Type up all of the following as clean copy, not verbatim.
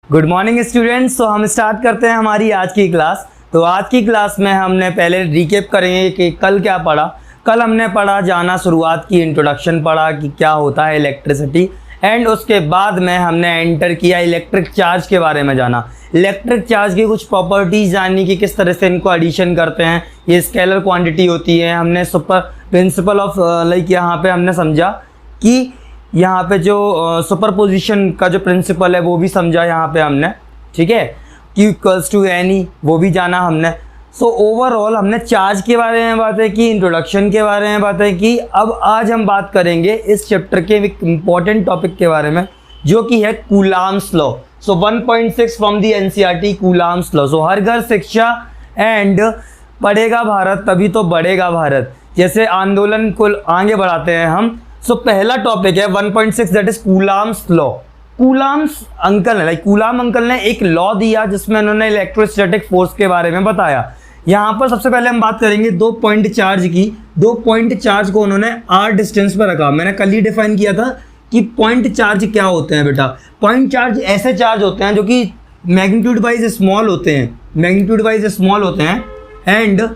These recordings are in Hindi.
Good morning students. तो हम स्टार्ट करते हैं हमारी आज की क्लास। तो आज की क्लास में हमने पहले रिकेप करेंगे कि कल क्या पढ़ा। कल हमने पढ़ा जाना शुरुआत की, इंट्रोडक्शन पढ़ा कि क्या होता है इलेक्ट्रिसिटी, एंड उसके बाद में हमने एंटर किया इलेक्ट्रिक चार्ज के बारे में जाना। इलेक्ट्रिक चार्ज की कुछ प्रॉपर्टीज़ जाननी कि किस तरह से इनको एडिशन करते हैं, ये स्केलर क्वांटिटी होती है। हमने सुपर प्रिंसिपल ऑफ लाइक यहाँ पे हमने समझा कि यहाँ पे जो सुपरपोजिशन का जो प्रिंसिपल है वो भी समझा यहाँ पे हमने, ठीक है। Q इक्वल्स टू एनी वो भी जाना हमने। सो ओवरऑल हमने चार्ज के बारे में बातें की, इंट्रोडक्शन के बारे में बातें की। अब आज हम बात करेंगे इस चैप्टर के एक इम्पॉर्टेंट टॉपिक के बारे में जो कि है Coulomb's law. So 1.6 from the NCERT Coulomb's law. So हर घर शिक्षा एंड पढ़ेगा भारत तभी तो बढ़ेगा भारत, जैसे आंदोलन को आगे बढ़ाते हैं हम। सो पहला टॉपिक है 1.6 that is coulombs law. Coulombs uncle ने कूलाम अंकल ने एक लॉ दिया जिसमें उन्होंने इलेक्ट्रोस्टैटिक फोर्स के बारे में बताया। यहाँ पर सबसे पहले हम बात करेंगे 2 पॉइंट चार्ज की। 2 पॉइंट चार्ज को उन्होंने r डिस्टेंस पर रखा। मैंने कल ही डिफाइन किया था कि पॉइंट चार्ज क्या होते हैं बेटा। पॉइंट चार्ज ऐसे चार्ज होते हैं जो कि मैग्नीट्यूड वाइज स्मॉल होते हैं, मैग्नीट्यूड वाइज स्मॉल होते हैं एंड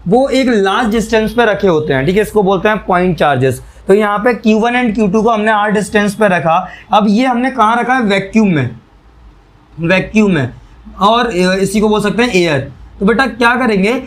वो एक लार्ज डिस्टेंस पे रखे होते हैं, ठीक है। इसको बोलते हैं पॉइंट चार्जेस। तो यहाँ पे Q1 एंड Q2 को हमने r डिस्टेंस पे रखा। अब ये हमने कहाँ रखा है? वैक्यूम में, वैक्यूम में, और इसी को बोल सकते हैं एयर। तो बेटा क्या करेंगे,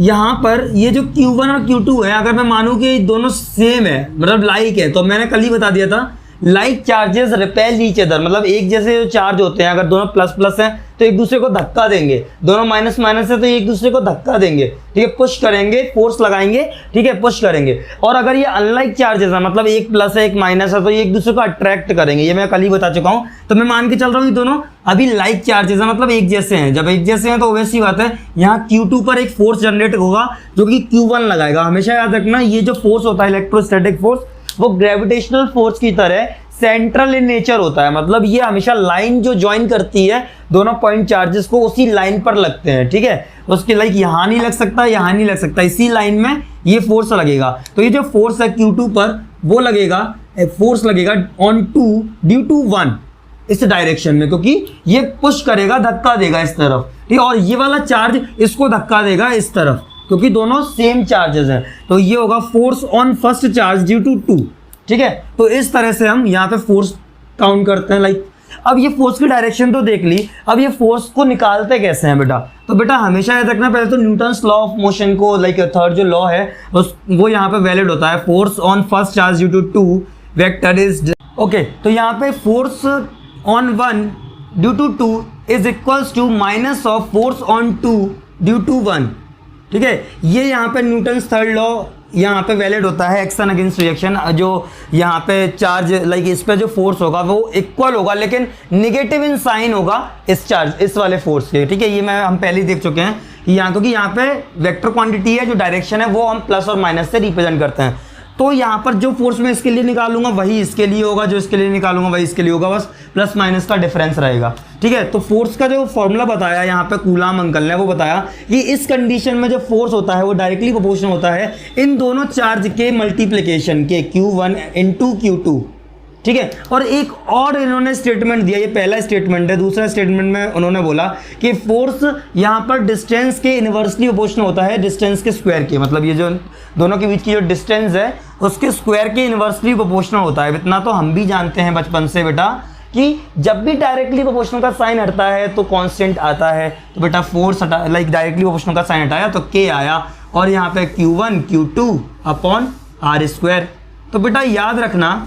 यहाँ पर ये जो Q1 और Q2 है, अगर मैं मानूँ कि दोनों सेम है, मतलब लाइक है, तो मैंने कल ही बता दिया था like charges repel each other, मतलब एक जैसे जो चार्ज होते हैं अगर दोनों प्लस प्लस हैं तो एक दूसरे को धक्का देंगे, दोनों माइनस माइनस है तो एक दूसरे को धक्का देंगे, ठीक है, पुश करेंगे, फोर्स लगाएंगे, ठीक है, पुश करेंगे। और अगर ये अनलाइक चार्जेस है, मतलब एक प्लस है एक माइनस है, तो ये एक दूसरे को अट्रैक्ट करेंगे। ये मैं कल ही बता चुका हूँ। तो मैं मान के चल रहा हूँ दोनों अभी लाइक चार्जेस है, मतलब एक जैसे हैं। जब एक जैसे हैं तो वैसी बात है, यहाँ Q2 पर एक फोर्स जनरेट होगा जो कि Q1 लगाएगा। हमेशा याद रखना ये जो फोर्स होता है इलेक्ट्रोस्टैटिक फोर्स वो ग्रेविटेशनल फोर्स की तरह सेंट्रल इन नेचर होता है, मतलब ये हमेशा लाइन जो ज्वाइन करती है दोनों पॉइंट चार्जेस को उसी लाइन पर लगते हैं, ठीक है। उसके लाइक यहाँ नहीं लग सकता, यहाँ नहीं लग सकता, इसी लाइन में ये फोर्स लगेगा। तो ये जो फोर्स है Q2 पर वो लगेगा, फोर्स लगेगा ऑन 2 ड्यू टू 1 इस डायरेक्शन में, क्योंकि ये पुश करेगा, धक्का देगा इस तरफ, ठीक है। और ये वाला चार्ज इसको धक्का देगा इस तरफ, क्योंकि दोनों सेम चार्जेस हैं। तो ये होगा force on first charge due to 2, ठीक है। तो इस तरह से हम यहाँ पे फोर्स काउंट करते हैं लाइक। अब ये फोर्स की डायरेक्शन तो देख ली, अब ये फोर्स को निकालते कैसे हैं बेटा। तो बेटा हमेशा याद रखना, पहले तो न्यूटन्स लॉ ऑफ मोशन को लाइक थर्ड जो लॉ है वो यहाँ पे वैलिड होता है। Force on first charge due to 2 vector is okay. तो यहाँ पे force on 1 due to 2 is equals to minus of force on 2 due to 1, ठीक है। ये यहाँ पे न्यूटन्स थर्ड लॉ यहाँ पे वैलिड होता है, एक्शन अगेंस्ट रिएक्शन। जो यहाँ पे चार्ज लाइक इस पे जो फोर्स होगा वो इक्वल होगा, लेकिन निगेटिव इन साइन होगा इस चार्ज इस वाले फोर्स के, ठीक है। ये हम पहले ही देख चुके हैं यहाँ, क्योंकि यहाँ पे वेक्टर क्वांटिटी है, जो डायरेक्शन है वो हम प्लस और माइनस से रिप्रेजेंट करते हैं। तो यहाँ पर जो फोर्स मैं इसके लिए निकालूंगा वही इसके लिए होगा, जो इसके लिए निकालूंगा वही इसके लिए होगा, बस प्लस माइनस का डिफरेंस रहेगा, ठीक है। तो फोर्स का जो फॉर्मूला बताया यहाँ पे कूलाम अंकल ने, वो बताया कि इस कंडीशन में जो फोर्स होता है वो डायरेक्टली प्रोपोर्शनल होता है इन दोनों चार्ज के मल्टीप्लिकेशन के, Q1 इंटू Q2, ठीक है। और एक और इन्होंने स्टेटमेंट दिया, ये पहला स्टेटमेंट है। दूसरा स्टेटमेंट में उन्होंने बोला कि फोर्स यहाँ पर डिस्टेंस के इनवर्सली प्रोपोर्शनल होता है डिस्टेंस के स्क्वायर के, मतलब ये जो दोनों के बीच की जो डिस्टेंस है उसके स्क्वायर के इनवर्सली प्रोपोर्शनल होता है। इतना तो हम भी जानते हैं बचपन से बेटा कि जब भी डायरेक्टली प्रोपोर्शनल का साइन हटता है तो कांस्टेंट आता है। तो बेटा फोर्स हटा लाइक डायरेक्टली प्रोपोर्शनल का साइन हटाया तो K आया, और यहाँ पे Q1 Q2 upon R square. तो बेटा याद रखना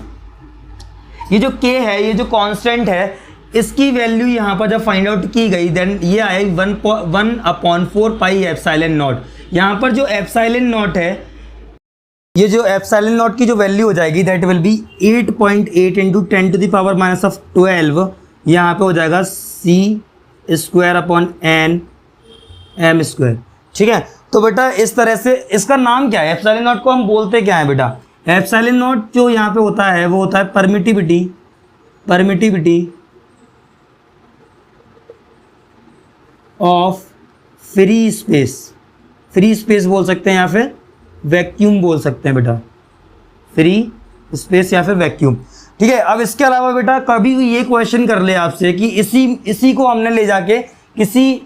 ये जो K है, ये जो कांस्टेंट है, इसकी वैल्यू यहाँ पर जब फाइंड आउट की गई देन ये आए 1/4 पाई एप्सिलॉन नॉट। यहाँ पर जो एप्सिलॉन नॉट है, ये जो एप्सिलॉन नॉट की जो वैल्यू हो जाएगी that will be 8.8 into 10 to the power -12। यहाँ पे हो जाएगा C square upon N M square, ठीक है। तो बेटा इस तरह से इसका नाम क्या है, एप्सिलॉन नॉट को हम बोलते क्या है बेटा। एप्सिलॉन नॉट जो यहाँ पे होता है वो होता है परमिटिविटी ऑफ फ्री स्पेस बोल सकते हैं या फिर वैक्यूम बोल सकते हैं बेटा, फ्री स्पेस या फिर वैक्यूम। ठीक है। अब इसके अलावा बेटा कभी भी ये क्वेश्चन कर ले आपसे कि इसी को हमने ले जाके किसी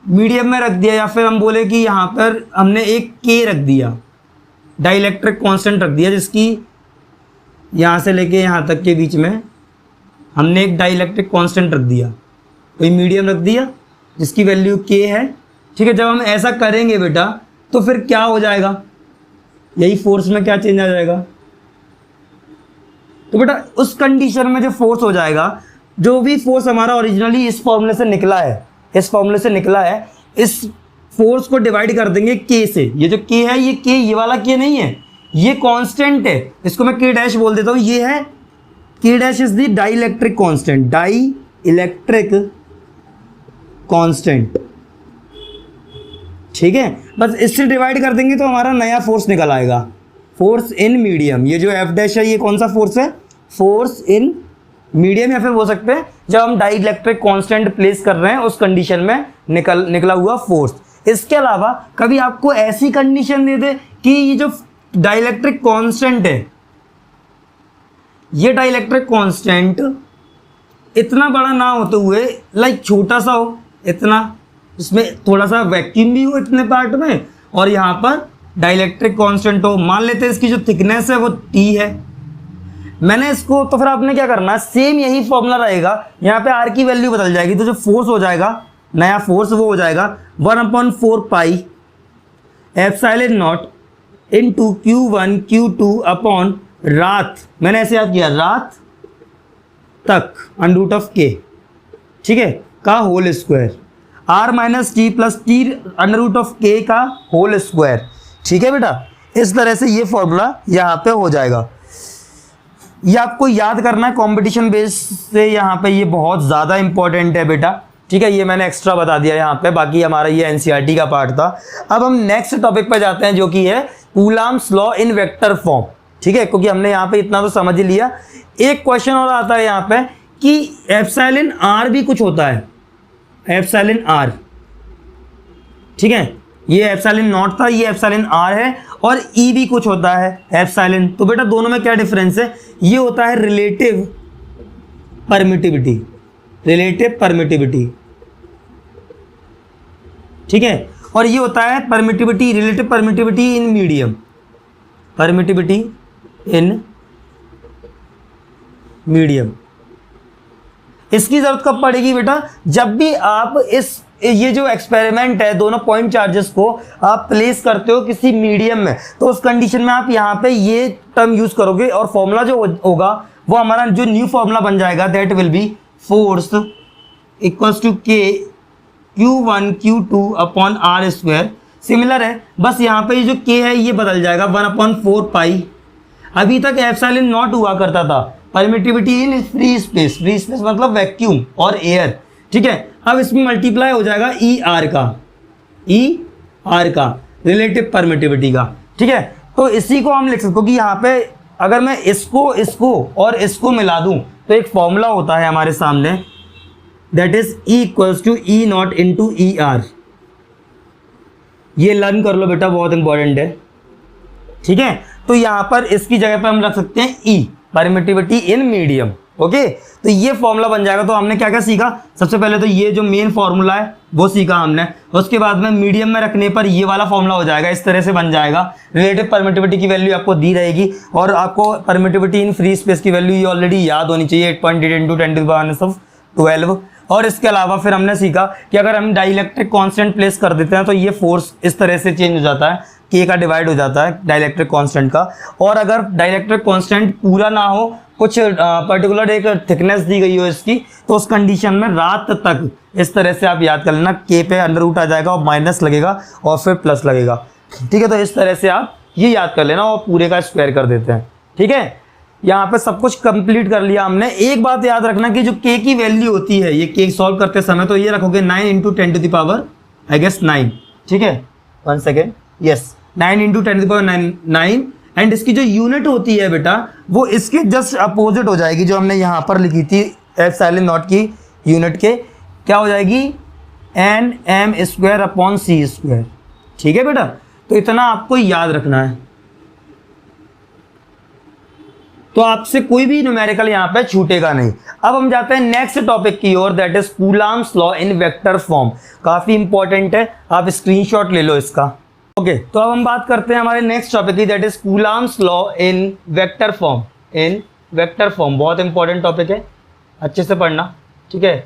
मीडियम में रख दिया, या फिर हम बोले कि यहाँ पर हमने एक के रख दिया, डाइलेक्ट्रिक कांस्टेंट रख दिया, जिसकी यहाँ से लेके यहाँ तक के बीच में हमने एक डाइलेक्ट्रिक कांस्टेंट रख दिया, कोई मीडियम रख दिया जिसकी वैल्यू के है। ठीक है, जब हम ऐसा करेंगे बेटा तो फिर क्या हो जाएगा, यही फोर्स में क्या चेंज आ जाएगा। तो बेटा उस कंडीशन में जो फोर्स हो जाएगा, जो भी फोर्स हमारा ओरिजिनली इस फॉर्मूले से निकला है, इस इस फोर्स को डिवाइड कर देंगे के से। ये जो के है, ये के ये वाला के नहीं है, ये कांस्टेंट है, इसको मैं के डैश बोल देता हूँ। ये है के dash is the dielectric constant, dielectric constant. ठीक है, बस इससे डिवाइड कर देंगे तो हमारा नया फोर्स निकल आएगा, फोर्स इन मीडियम। ये जो एफ डैश है ये कौन सा फोर्स है, फोर्स इन मीडियम, या फिर बोल सकते हैं जब हम डाइलेक्ट्रिक कांस्टेंट प्लेस कर रहे हैं उस कंडीशन में निकला हुआ फोर्स। इसके अलावा कभी आपको ऐसी कंडीशन दे दे कि ये जो डाइलेक्ट्रिक कांस्टेंट है, ये डाइलेक्ट्रिक कांस्टेंट इतना बड़ा ना होते हुए लाइक छोटा सा हो, इतना, इसमें थोड़ा सा वैक्यूम भी हो इतने पार्ट में, और यहाँ पर डाइलेक्ट्रिक कांस्टेंट हो। मान लेते हैं इसकी जो थिकनेस है वो टी है, मैंने इसको, तो फिर आपने क्या करना है, सेम यही फॉर्मूला रहेगा, यहाँ पे आर की वैल्यू बदल जाएगी, तो जो फोर्स हो जाएगा नया फोर्स वो हो जाएगा 1/4 pi epsilon not into Q1 Q2 upon रात, मैंने ऐसे याद किया, रात तक अंडर ऑफ के, ठीक है, का whole square, r minus T plus T under of के का होल स्क्वायर। ठीक है बेटा, इस तरह से ये फॉर्मूला यहाँ पे हो जाएगा। ये आपको याद करना है कंपटीशन बेस से, यहाँ पे ये बहुत ज़्यादा इंपॉर्टेंट है बेटा। ठीक है, ये मैंने एक्स्ट्रा बता दिया यहाँ पे, बाकी हमारा ये एनसीईआरटी का पार्ट था। अब हम नेक्स्ट टॉपिक पे जाते हैं जो कि है Coulomb's law in vector form. ठीक है, क्योंकि हमने यहाँ पे इतना तो समझ ही लिया। एक क्वेश्चन और आता है यहाँ पे कि एप्सिलॉन आर भी कुछ होता है, एप्सिलॉन आर। ठीक है, ये एप्सिलॉन नॉट था, ये एप्सिलॉन आर है, और ई भी कुछ होता है एप्सिलॉन। तो बेटा दोनों में क्या डिफरेंस है, ये होता है रिलेटिव परमिटिविटी, रिलेटिव परमिटिविटी। ठीक है, और ये होता है permittivity, relative permittivity in medium, permittivity in medium. इसकी जरूरत कब पड़ेगी बेटा, जब भी आप ये जो एक्सपेरिमेंट है, दोनों पॉइंट चार्जेस को आप प्लेस करते हो किसी मीडियम में, तो उस कंडीशन में आप यहाँ पे ये टर्म यूज करोगे, और फॉर्मूला जो होगा वो हमारा जो न्यू फॉर्मूला बन जाएगा, that will be force equals to K Q1 Q2 upon are square. Similar है, बस यहाँ पे ये जो के है ये बदल जाएगा 1/4 पाई। अभी तक एप्सिलॉन नॉट हुआ करता था, permittivity in free space, free space मतलब वैक्यूम और एयर। ठीक है, अब इसमें मल्टीप्लाई हो जाएगा ई आर का, रिलेटिव परमिटिविटी का। ठीक है, तो इसी को हम लिख सकते हो कि यहाँ पे अगर मैं इसको और इसको मिला दूं तो एक फॉर्मूला होता है हमारे सामने, that is E equals to E not into E R. ये लर्न कर लो बेटा, बहुत इंपॉर्टेंट है। ठीक है, तो यहाँ पर इसकी जगह पर हम रख सकते हैं ई, परमिटिविटी इन मीडियम। ओके, तो ये फॉर्मूला बन जाएगा। तो हमने क्या क्या सीखा, सबसे पहले तो ये जो मेन फॉर्मूला है वो सीखा हमने, उसके बाद में मीडियम में रखने पर ये वाला फॉर्मूला हो जाएगा, इस तरह से बन जाएगा। रिलेटिव परमिटिविटी की वैल्यू आपको दी रहेगी, और आपको परमिटिविटी इन फ्री स्पेस की वैल्यू ये ऑलरेडी याद होनी चाहिए, 8.8 इंटू 10⁻12। और इसके अलावा फिर हमने सीखा कि अगर हम डाइलेक्ट्रिक कांस्टेंट प्लेस कर देते हैं तो ये फोर्स इस तरह से चेंज हो जाता है, के का डिवाइड हो जाता है डाइलेक्ट्रिक कांस्टेंट का। और अगर डाइलेक्ट्रिक कांस्टेंट पूरा ना हो, कुछ पर्टिकुलर एक थिकनेस दी गई हो इसकी, तो उस कंडीशन में रात तक, इस तरह से आप याद कर लेना, के पे अंडर रूट आ जाएगा और माइनस लगेगा और फिर प्लस लगेगा। ठीक है, तो इस तरह से आप ये याद कर लेना और पूरे का स्क्वायर कर देते हैं। ठीक है, यहाँ पे सब कुछ कंप्लीट कर लिया हमने। एक बात याद रखना कि जो के की वैल्यू होती है, ये के सॉल्व करते समय तो ये रखोगे 9 इंटू 10⁻9। ठीक है, 1 सेकेंड, यस, 9 इंटू 10⁻9। एंड इसकी जो यूनिट होती है बेटा वो इसके जस्ट अपोजिट हो जाएगी, जो हमने यहाँ पर लिखी थी एप्सिलॉन नॉट की यूनिट के, क्या हो जाएगी, Nm²/c²। ठीक है बेटा, तो इतना आपको याद रखना है। तो आपसे कोई भी न्यूमेरिकल यहाँ पे छूटेगा नहीं। अब हम जाते हैं नेक्स्ट टॉपिक की ओर, that is Coulomb's law in vector form. काफी इंपॉर्टेंट है, आप स्क्रीनशॉट ले लो इसका। ओके, तो अब हम बात करते हैं हमारे नेक्स्ट टॉपिक की, that is Coulomb's law in vector form. In vector form बहुत इंपॉर्टेंट टॉपिक है, अच्छे से पढ़ना, ठीक है।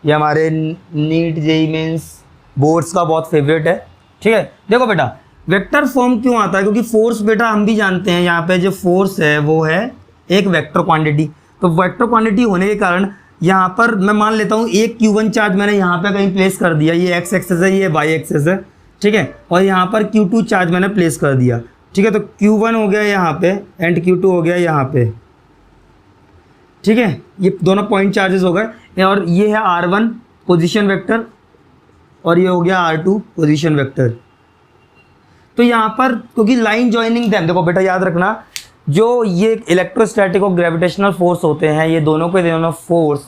ये हमारे नीट जेई मेंस बोर्ड्स का बहुत फेवरेट है, ठीक है। देखो बेटा, वेक्टर फॉर्म क्यों आता है, क्योंकि फोर्स बेटा हम भी जानते हैं, यहाँ पे जो फोर्स है वो है एक वेक्टर क्वांटिटी। तो वेक्टर क्वांटिटी होने के कारण यहाँ पर मैं मान लेता हूँ एक Q1 चार्ज मैंने यहाँ पे कहीं प्लेस कर दिया, ये एक्स एक्सेस है, ये वाई एक्सेस है, ठीक है। और यहाँ पर Q2 चार्ज मैंने प्लेस कर दिया, ठीक है। तो Q1 हो गया यहाँ पे एंड Q2 हो गया यहाँ पे, ठीक है। ये दोनों पॉइंट चार्जेस हो गए, और ये है R1 पोजिशन वेक्टर और ये हो गया R2 पोजिशन वेक्टर। तो यहाँ पर क्योंकि लाइन ज्वाइनिंग देम, देखो बेटा याद रखना, जो ये इलेक्ट्रोस्टैटिक और ग्रेविटेशनल फोर्स होते हैं, ये दोनों के दोनों फोर्स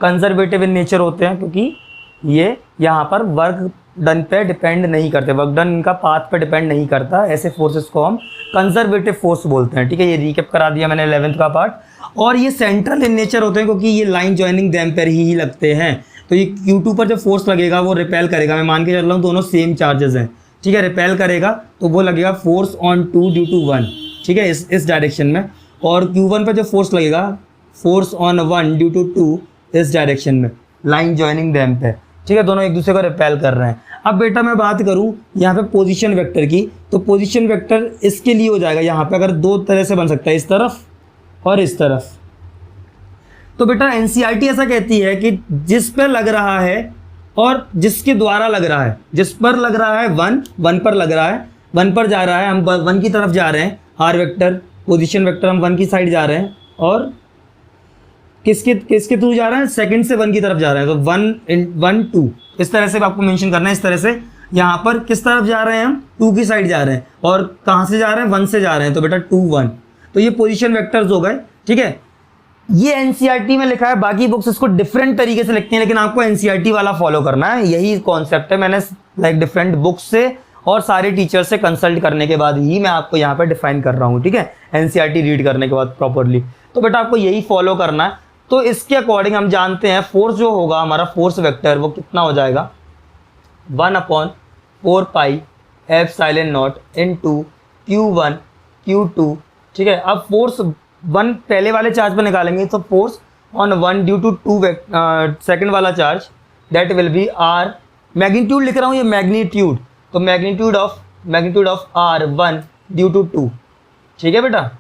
कंजर्वेटिव इन नेचर होते हैं, क्योंकि ये यहाँ पर वर्क डन पे डिपेंड नहीं करते, वर्क डन इनका पाथ पे डिपेंड नहीं करता। ऐसे फोर्सेस को हम कंजर्वेटिव फोर्स बोलते हैं, ठीक है। ये रिकैप करा दिया मैंने 11th का पार्ट। और ये सेंट्रल इन नेचर होते हैं, क्योंकि ये लाइन ज्वाइनिंग देम पर ही लगते हैं। तो ये Q2 पर जो फोर्स लगेगा वो रिपेल करेगा, मैं मान के चल रहा हूँ दोनों सेम चार्जेस हैं, ठीक है। रिपेल करेगा तो वो लगेगा फोर्स ऑन 2 ड्यू टू 1, ठीक है, इस डायरेक्शन में। और Q1 पे जो फोर्स लगेगा फोर्स ऑन 1 ड्यू टू 2 इस डायरेक्शन में, लाइन ज्वाइनिंग देम पे, ठीक है। दोनों एक दूसरे को रिपेल कर रहे हैं। अब बेटा मैं बात करूं यहाँ पे पोजीशन वेक्टर की, तो पोजीशन वेक्टर इसके लिए हो जाएगा, यहाँ पे अगर दो तरह से बन सकता है, इस तरफ और इस तरफ। तो बेटा NCERT ऐसा कहती है कि जिस पर लग रहा है और जिसके द्वारा लग रहा है, जिस पर लग रहा है 1 पर लग रहा है, 1 पर जा रहा है, हम 1 की तरफ जा रहे हैं, आर वेक्टर पोजीशन वेक्टर हम 1 की साइड जा रहे हैं, और किसके थ्रू जा रहे हैं, सेकंड से 1 की तरफ जा रहे हैं। तो 1 2 इस तरह से आपको मेंशन करना है, इस तरह से। यहाँ पर किस तरफ जा रहे हैं हम, 2 की साइड जा रहे हैं, और कहाँ से जा रहे हैं, 1 से जा रहे हैं, तो बेटा 2 1। तो ये पोजीशन वेक्टर्स हो गए, ठीक है। ये NCERT में लिखा है, बाकी बुक्स इसको डिफरेंट तरीके से लिखती हैं, लेकिन आपको NCERT वाला फॉलो करना है, यही कॉन्सेप्ट है। मैंने लाइक डिफरेंट बुक्स से और सारे टीचर से कंसल्ट करने के बाद ही मैं आपको यहाँ पर डिफाइन कर रहा हूँ, ठीक है। NCERT रीड करने के बाद प्रॉपरली, तो बेटा आपको यही फॉलो करना है। तो इसके अकॉर्डिंग हम जानते हैं फोर्स जो होगा हमारा, फोर्स वेक्टर, वो कितना हो जाएगा, 1/4 pi epsilon not into Q1 Q2, ठीक है। अब फोर्स 1 पहले वाले चार्ज पर निकालेंगे, तो force on 1 due to 2 second वाला charge, that will be R, magnitude लिख रहा हूँ ये मैग्नीट्यूड, तो magnitude of R1 due to 2, ठीक है बेटा,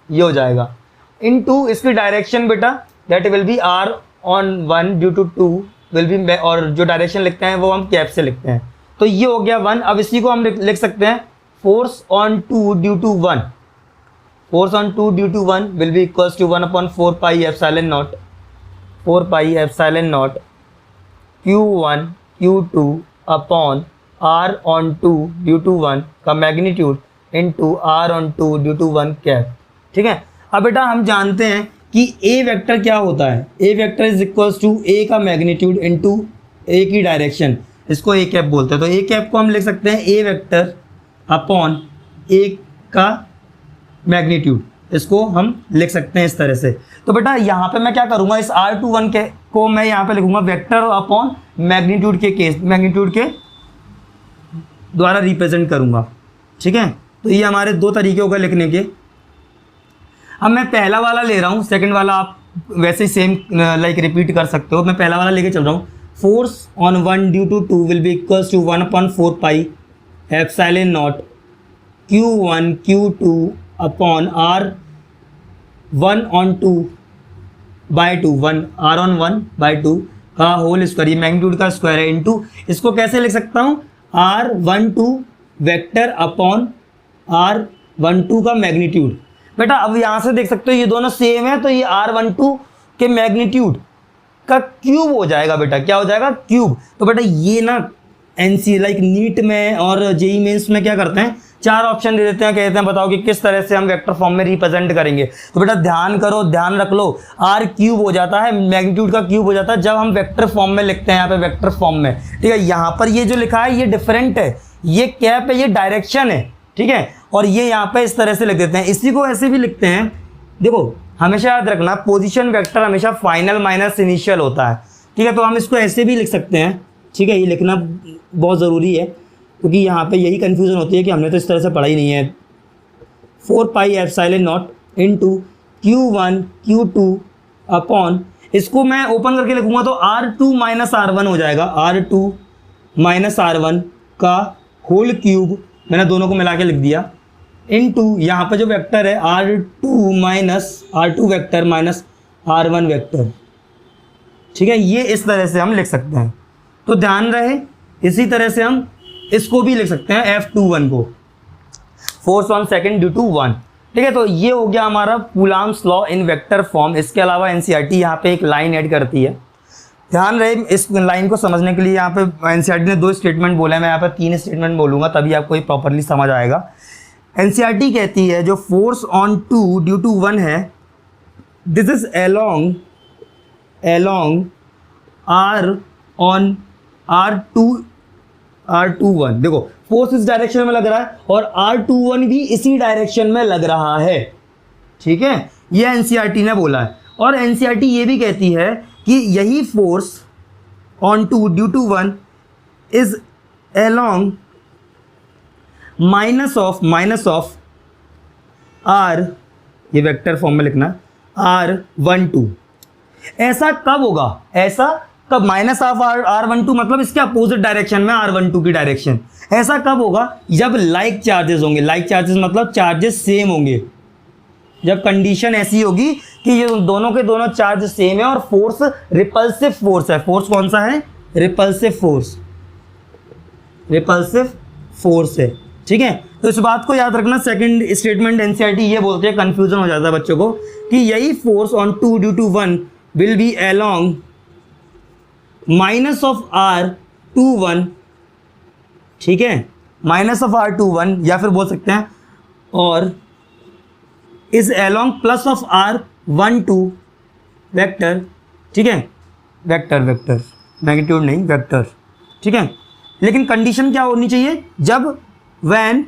ये हो जाएगा। इनटू इसकी डायरेक्शन बेटा, that will be R on 1 due to 2 will be, और जो डायरेक्शन लिखते हैं वो हम कैप से लिखते हैं, तो ये हो गया 1। अब इसी को हम लिख सकते हैं force on 2 due to 1, force on 2 due to 1 will be equals to 1/4 pi epsilon not, 4 pi epsilon not Q1 Q2 upon R on 2 due to 1 का magnitude into R on 2 due to 1 cap, ठीक है। अब बेटा हम जानते हैं कि A वेक्टर क्या होता है, A vector is equals to A का मैग्नीट्यूड इनटू A की डायरेक्शन, इसको A कैप बोलते हैं। तो A कैप को हम लिख सकते हैं A वेक्टर अपॉन A का मैग्नीट्यूड, इसको हम लिख सकते हैं इस तरह से। तो बेटा यहाँ पे मैं क्या करूँगा, इस R21 के को मैं यहाँ पे लिखूंगा वेक्टर अपॉन मैग्नीट्यूड के केस, मैग्नीट्यूड के द्वारा रिप्रेजेंट करूँगा, ठीक है। तो ये हमारे दो तरीके हो गए लिखने के। अब मैं पहला वाला ले रहा हूँ, सेकंड वाला आप वैसे ही सेम लाइक रिपीट कर सकते हो। मैं पहला वाला लेके चल रहा हूँ, force on 1 due to 2 will be equals to 1/4 pi epsilon not Q1 Q2 upon R1 on 2 by 2, 1 R on 1 by 2 का होल स्क्वायर, ये मैग्नीट्यूड का स्क्वायर है, इनटू इसको कैसे लिख सकता हूँ, R12 वेक्टर अपॉन R12 का मैग्नीट्यूड। बेटा अब यहाँ से देख सकते हो ये दोनों सेम है, तो ये R12 के मैग्नीट्यूड का क्यूब हो जाएगा बेटा, क्या हो जाएगा, क्यूब। तो बेटा ये ना NC लाइक नीट में और जेई मेंस में क्या करते हैं, 4 ऑप्शन दे देते हैं, कहते हैं बताओ कि किस तरह से हम वेक्टर फॉर्म में रिप्रेजेंट करेंगे। तो बेटा ध्यान करो, ध्यान रख लो, R क्यूब हो जाता है, मैग्नीट्यूड का क्यूब हो जाता है जब हम वेक्टर फॉर्म में लिखते हैं, यहाँ पे वेक्टर फॉर्म में, ठीक है। यहाँ पर ये जो लिखा है ये डिफरेंट है, ये कैप है, ये डायरेक्शन है, ठीक है। और ये यहाँ पे इस तरह से लिख देते हैं। इसी को ऐसे भी लिखते हैं, देखो हमेशा याद रखना पोजीशन वेक्टर हमेशा फाइनल माइनस इनिशियल होता है, ठीक है। तो हम इसको ऐसे भी लिख सकते हैं, ठीक है। ये लिखना बहुत ज़रूरी है क्योंकि यहाँ पे यही कन्फ्यूज़न होती है कि हमने तो इस तरह से पढ़ा ही नहीं है। 4 pi epsilon not into Q1 Q2 upon, इसको मैं ओपन करके लिखूंगा तो R2 माइनस R1 हो जाएगा, R2 माइनस R1 का होल क्यूब, मैंने दोनों को मिला के लिख दिया, इनटू यहाँ पे जो वेक्टर है R2 vector minus R1 vector, ठीक है। ये इस तरह से हम लिख सकते हैं, तो ध्यान रहे। इसी तरह से हम इसको भी लिख सकते हैं F21 को, force on second due to 1, ठीक है। तो ये हो गया हमारा Coulomb's law in vector form. इसके अलावा एनसीईआरटी यहाँ पे एक लाइन ऐड करती है, ध्यान रहे। इस लाइन को समझने के लिए यहाँ पे एनसीईआरटी ने 2 स्टेटमेंट बोला है, मैं यहाँ पे 3 स्टेटमेंट बोलूँगा तभी आपको ये प्रॉपरली समझ आएगा। एनसीईआरटी कहती है जो फोर्स ऑन 2 ड्यू टू 1 है, this is along R on R21। देखो फोर्स इस डायरेक्शन में लग रहा है और R21 भी इसी डायरेक्शन में लग रहा है, ठीक है। ये एनसीईआरटी ने बोला है। और एनसीईआरटी ये भी कहती है कि यही force on 2 due to 1 is along minus of R, ये वेक्टर फॉर्म में लिखना R12। ऐसा कब होगा, ऐसा कब, माइनस ऑफ R12 मतलब इसके अपोजिट डायरेक्शन में R12 की डायरेक्शन। ऐसा कब होगा, जब लाइक चार्जेस होंगे। लाइक चार्जेस मतलब चार्जेस सेम होंगे, जब कंडीशन ऐसी होगी कि ये दोनों के दोनों चार्ज सेम है और फोर्स रिपल्सिव फोर्स है। फोर्स कौन सा है, रिपल्सिव फोर्स है, ठीक है। तो इस बात को याद रखना। सेकंड स्टेटमेंट एनसीईआरटी ये बोलते हैं, कंफ्यूजन हो जाता है बच्चों को, कि यही force on 2 due to 1 will be along minus of R21, ठीक है, माइनस ऑफ R21, या फिर बोल सकते हैं और is along plus of R12 vector, ठीक है। वेक्टर मैग्नीट्यूड नहीं, वेक्टर, ठीक है। लेकिन कंडीशन क्या होनी चाहिए, जब व्हेन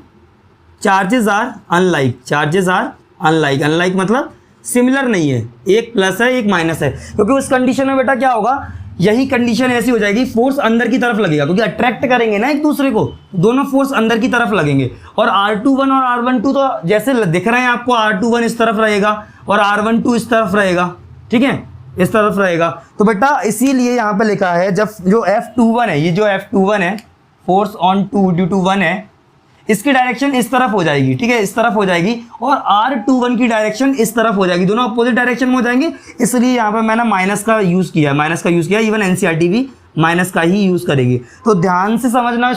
चार्जेस आर अनलाइक मतलब सिमिलर नहीं है, एक प्लस है एक माइनस है। क्योंकि उस कंडीशन में बेटा क्या होगा, यही कंडीशन ऐसी हो जाएगी, फोर्स अंदर की तरफ लगेगा क्योंकि अट्रैक्ट करेंगे ना एक दूसरे को, दोनों फोर्स अंदर की तरफ लगेंगे। और R21 और R12 तो जैसे दिख रहे हैं आपको, R21 इस तरफ रहेगा और R12 इस तरफ रहेगा, ठीक है, इस तरफ रहेगा। तो बेटा इसीलिए यहाँ पे लिखा है, जब जो F21 है, ये जो F21 है, फोर्स ऑन 2 ड्यू टू 1 है, इसकी डायरेक्शन इस तरफ हो जाएगी, ठीक है, इस तरफ हो जाएगी, और R21 की डायरेक्शन इस तरफ हो जाएगी, दोनों अपोजिट डायरेक्शन में हो जाएंगे। इसलिए यहाँ पे मैंने माइनस का यूज़ किया, इवन एनसीईआरटी भी माइनस का ही यूज़ करेगी। तो ध्यान से समझना,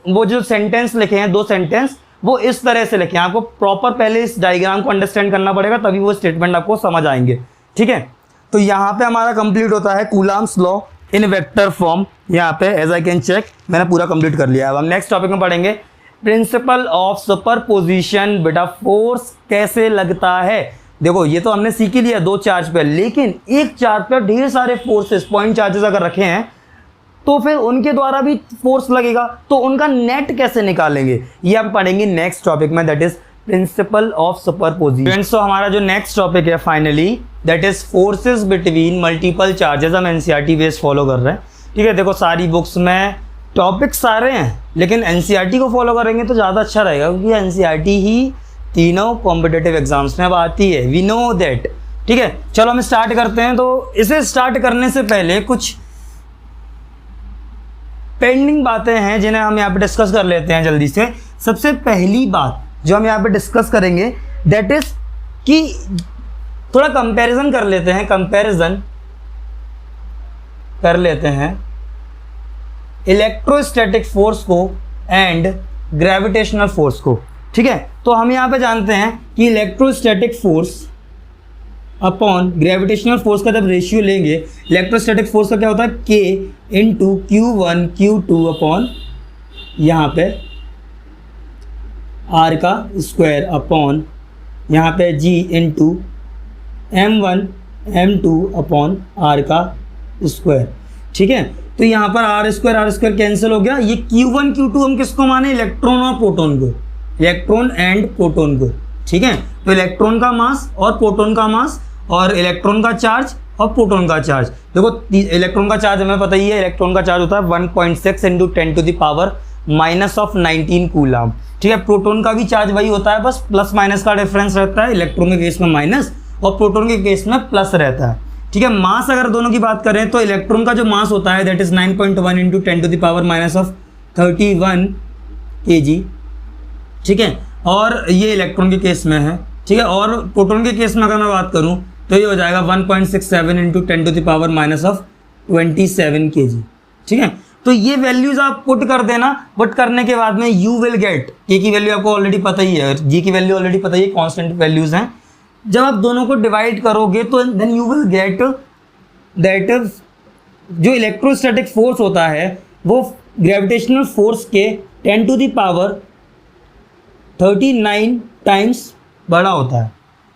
वो जो सेंटेंस लिखे हैं 2 सेंटेंस, वो इस तरह से लिखे हैं। आपको प्रॉपर पहले इस डायग्राम को अंडरस्टैंड करना पड़ेगा, तभी वो स्टेटमेंट आपको समझ आएंगे, ठीक है। तो यहाँ पे हमारा कंप्लीट होता है Coulomb's law in vector form. यहाँ पे एज आई कैन चेक मैंने पूरा कंप्लीट कर लिया है। अब हम नेक्स्ट टॉपिक में पढ़ेंगे प्रिंसिपल ऑफ सुपरपोजिशन। बेटा फोर्स कैसे लगता है, देखो ये तो हमने सीख ही लिया 2 चार्ज पे, लेकिन एक चार्ज पे ढेर सारे फोर्सेस, पॉइंट चार्जेस अगर रखे हैं तो फिर उनके द्वारा भी फोर्स लगेगा, तो उनका नेट कैसे निकालेंगे, ये हम पढ़ेंगे नेक्स्ट टॉपिक में, that is principle of superposition. तो हमारा जो नेक्स्ट टॉपिक है finally, that is forces between multiple charges. हम एनसीईआरटी बेस फॉलो कर रहे हैं, ठीक है। देखो सारी बुक्स में टॉपिक सारे हैं, लेकिन एनसीईआरटी को फॉलो करेंगे तो ज़्यादा अच्छा रहेगा, क्योंकि एनसीईआरटी ही तीनों कॉम्पिटिटिव एग्जाम्स में अब आती है, वी नो दैट, ठीक है। चलो हम स्टार्ट करते हैं। तो इसे स्टार्ट करने से पहले कुछ पेंडिंग बातें हैं जिन्हें हम यहाँ पे डिस्कस कर लेते हैं जल्दी से। सबसे पहली बात जो हम यहाँ पे डिस्कस करेंगे, दैट इज कि थोड़ा कंपैरिजन कर लेते हैं इलेक्ट्रोस्टैटिक फोर्स को एंड ग्रेविटेशनल फोर्स को, ठीक है। तो हम यहाँ पे जानते हैं कि electrostatic force upon gravitational force का जब रेशियो लेंगे, इलेक्ट्रोस्टैटिक फोर्स का क्या होता है, K into Q1 Q2 upon यहाँ पे R का स्क्वायर अपॉन यहाँ पे G into M1 M2 upon R का स्क्वायर, ठीक है। तो यहाँ पर R स्क्वायर कैंसिल हो गया। ये Q1 Q2 हम किसको माने, इलेक्ट्रॉन और प्रोटॉन को, इलेक्ट्रॉन एंड प्रोटॉन को, ठीक है। तो इलेक्ट्रॉन का मास और प्रोटॉन का मास और इलेक्ट्रॉन का चार्ज और प्रोटॉन का चार्ज, देखो इलेक्ट्रॉन का चार्ज हमें पता ही है, इलेक्ट्रॉन का चार्ज होता है 1.6 इंटू 10⁻⁻⁻19 कूलम, ठीक है। प्रोटॉन का भी चार्ज वही होता है, बस प्लस माइनस का डिफरेंस रहता है, इलेक्ट्रॉन के केस में माइनस और प्रोटॉन के केस में प्लस रहता है, ठीक है। मास अगर दोनों की बात करें तो इलेक्ट्रॉन का जो मास होता है दैट इज 9.1 इंटू 10⁻31 kg, ठीक है। और ये इलेक्ट्रॉन के केस में है, ठीक है। और प्रोटॉन के केस में अगर मैं बात करूं तो ये हो जाएगा 1.67 इंटू 10⁻⁻27 kg, ठीक है। तो ये वैल्यूज आप पुट कर देना, पुट करने के बाद में यू विल गेट, के की वैल्यू आपको ऑलरेडी पता ही है, जी की वैल्यू ऑलरेडी पता ही है, कांस्टेंट वैल्यूज हैं। जब आप दोनों को डिवाइड करोगे तो then you will get that जो इलेक्ट्रोस्टैटिक फोर्स होता है वो ग्रेविटेशनल फोर्स के 10⁻39 टाइम्स बड़ा होता है,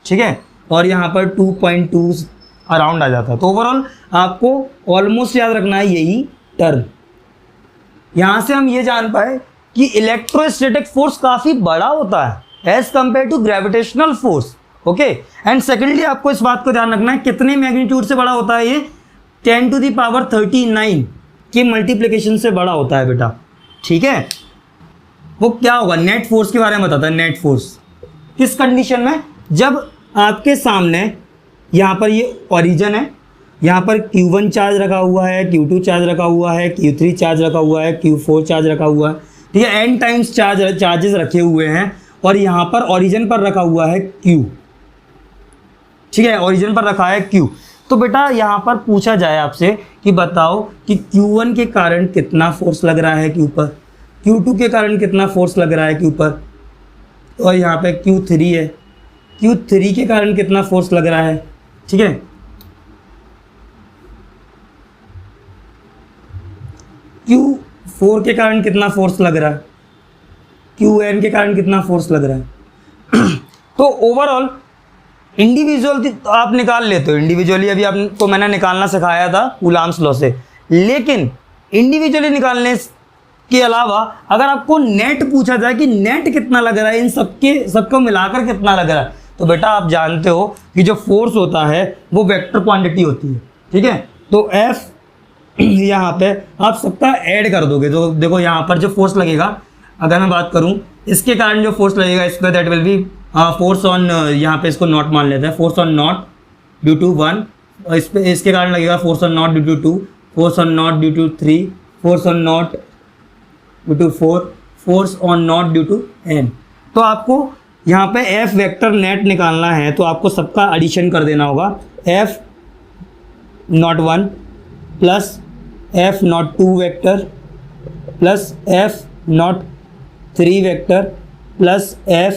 ठीक है। और यहाँ पर 2.2 अराउंड आ जाता है। तो ओवरऑल आपको ऑलमोस्ट याद रखना है यही टर्म। यहाँ से हम ये जान पाए कि इलेक्ट्रोस्टैटिक फोर्स काफ़ी बड़ा होता है as compare to gravitational force, okay. And secondly आपको इस बात को ध्यान रखना है कितने मैग्नीट्यूड से बड़ा होता है ये, 10⁻39 के मल्टीप्लिकेशन से बड़ा होता है बेटा, ठीक है। वो क्या होगा, नेट फोर्स के बारे में बताता है। नेट फोर्स किस कंडीशन में, जब आपके सामने यहाँ पर ये ओरिजिन है, यहाँ पर Q1 चार्ज रखा हुआ है, Q2 चार्ज रखा हुआ है, Q3 चार्ज रखा हुआ है, Q4 चार्ज रखा हुआ है, ठीक है। n टाइम्स चार्जेस रखे हुए हैं और यहाँ पर ओरिजिन पर रखा हुआ है Q, ठीक है। ओरिजिन पर रखा है Q। तो बेटा यहाँ पर पूछा जाए आपसे कि बताओ कि Q1 के कारण कितना फोर्स लग रहा है Q पर, Q2 के कारण कितना फोर्स लग रहा है Q पर, और यहाँ पे Q3 है, Q3 के कारण कितना फोर्स लग रहा है, ठीक है। Q4 के कारण कितना फोर्स लग रहा है, Qn के कारण कितना फोर्स लग रहा है। तो ओवरऑल इंडिविजुअल तो आप निकाल लेते हो, इंडिविजुअली अभी आपको मैंने निकालना सिखाया था कूलाम्स लॉ से, लेकिन इंडिविजुअली निकालने के अलावा अगर आपको नेट पूछा जाए कि नेट कितना लग रहा है, इन सबको मिलाकर कितना लग रहा है, तो बेटा आप जानते हो कि जो फोर्स होता है वो वेक्टर क्वांटिटी होती है, ठीक है। तो F यहाँ पे आप सबका ऐड कर दोगे, तो देखो यहाँ पर जो फोर्स लगेगा, अगर मैं बात करूँ इसके कारण जो फोर्स लगेगा इस पर, that will be force on, यहाँ पे इसको नॉट मान लेते हैं, force on not due to 1, इस पे इसके कारण लगेगा force on not due to 2, force on not due to 3, force on not due to 4, force on not due to n। तो आपको यहाँ पे F वेक्टर नेट निकालना है तो आपको सबका एडिशन कर देना होगा, F not 1 plus F not 2 vector plus F not 3 vector plus F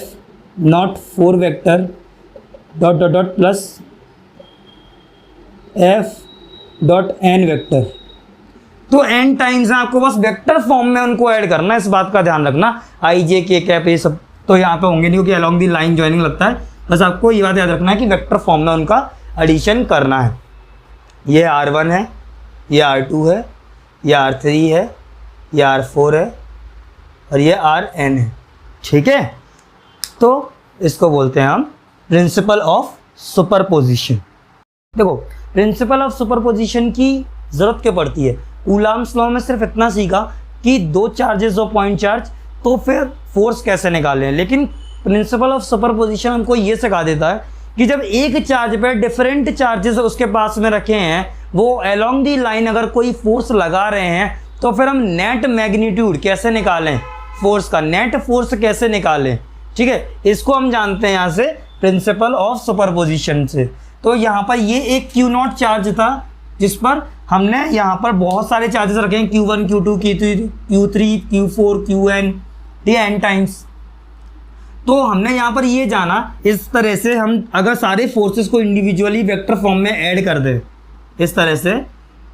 not 4 vector dot dot dot plus F dot n vector. तो n टाइम्स आपको बस वेक्टर फॉर्म में उनको ऐड करना है, इस बात का ध्यान रखना। i j k कैप ये सब तो यहाँ पे होंगे नहीं क्योंकि अलॉन्ग दी लाइन ज्वाइनिंग लगता है, बस आपको ये बात याद रखना है कि वेक्टर फॉर्म में उनका एडिशन करना है। ये R1 है, ये R2 है, ये R3 है, ये R4 है और ये Rn है, ठीक है। तो इसको बोलते हैं हम प्रिंसिपल ऑफ सुपरपोजिशन। देखो प्रिंसिपल ऑफ सुपरपोजिशन की ज़रूरत क्या पड़ती है, कूलाम्स लॉ में सिर्फ इतना सीखा कि दो चार्जेस और पॉइंट चार्ज, तो फिर फोर्स कैसे निकालें। लेकिन प्रिंसिपल ऑफ सुपरपोजिशन हमको ये सिखा देता है कि जब एक चार्ज पे डिफरेंट चार्जेस उसके पास में रखे हैं, वो अलोंग दी लाइन अगर कोई फोर्स लगा रहे हैं, तो फिर हम नेट मैग्नीट्यूड कैसे निकालें, फोर्स का नेट फोर्स कैसे निकालें, ठीक है। इसको हम जानते हैं यहाँ से प्रिंसिपल ऑफ सुपरपोजिशन से। तो यहाँ पर ये एक Q0 चार्ज था जिस पर हमने यहाँ पर बहुत सारे चार्जेस रखे हैं, Q1 Q2 Q3 Q4 Qn, ठीक है, n टाइम्स। तो हमने यहाँ पर ये जाना इस तरह से, हम अगर सारे फोर्सेस को इंडिविजुअली वेक्टर फॉर्म में ऐड कर दें इस तरह से,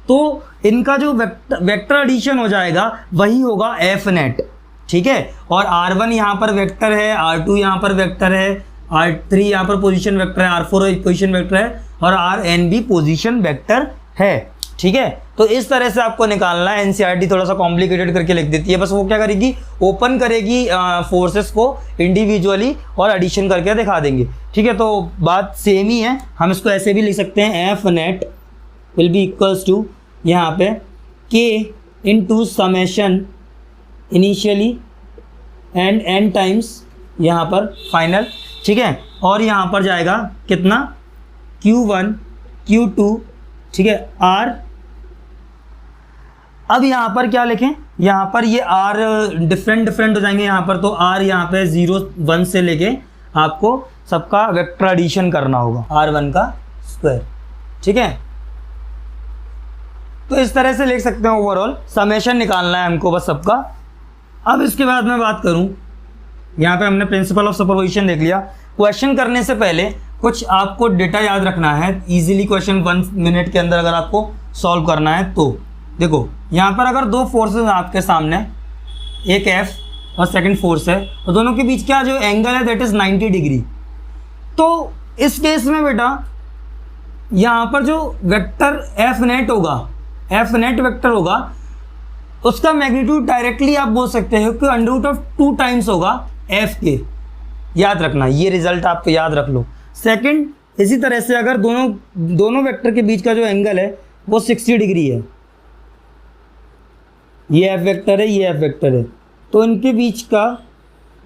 तो इनका जो वेक्टर एडिशन हो जाएगा वही होगा F नेट, ठीक है। और R1 यहाँ पर वेक्टर है, R2 यहाँ पर वेक्टर है, R3 यहाँ पर पोजीशन वेक्टर है, R4 पोजीशन वेक्टर है और Rn भी पोजीशन वेक्टर है, ठीक है। तो इस तरह से आपको निकालना है। एनसीईआरटी थोड़ा सा कॉम्प्लिकेटेड करके लिख देती है, बस वो क्या करेगी, ओपन करेगी फोर्सेस को इंडिविजुअली और एडिशन करके दिखा देंगे। ठीक है, तो बात सेम ही है। हम इसको ऐसे भी लिख सकते हैं, F net will be equals to यहाँ पे के into summation initially and n times यहाँ पर फाइनल। ठीक है, और यहाँ पर जाएगा कितना, Q1 Q2, ठीक है, R। अब यहाँ पर क्या लिखें, यहाँ पर ये R डिफरेंट हो जाएंगे यहाँ पर, तो R यहाँ पे 0 1 से लेके आपको सबका वेक्टर एडिशन करना होगा, R1 का स्क्वायर। ठीक है, तो इस तरह से लिख सकते हैं, ओवरऑल समेशन निकालना है हमको बस सबका। अब इसके बाद मैं बात करूँ, यहाँ पे हमने प्रिंसिपल ऑफ सुपरपोजिशन देख लिया। क्वेश्चन करने से पहले कुछ आपको डेटा याद रखना है, इजीली क्वेश्चन 1 मिनट के अंदर अगर आपको सॉल्व करना है तो। देखो यहाँ पर अगर दो फोर्सेस हैं आपके सामने, एक F और सेकंड फोर्स है, और दोनों के बीच का जो एंगल है दैट इज़ 90 डिग्री। तो इस केस में बेटा यहाँ पर जो वेक्टर F नेट होगा, F नेट वेक्टर होगा, उसका मैग्नीट्यूड डायरेक्टली आप बोल सकते हो कि √2 टाइम्स होगा F के। याद रखना, ये रिजल्ट आपको याद रख लो। सेकंड, इसी तरह से अगर दोनों वेक्टर के बीच का जो एंगल है वो 60 डिग्री है, ये F वेक्टर है, ये F वेक्टर है, तो इनके बीच का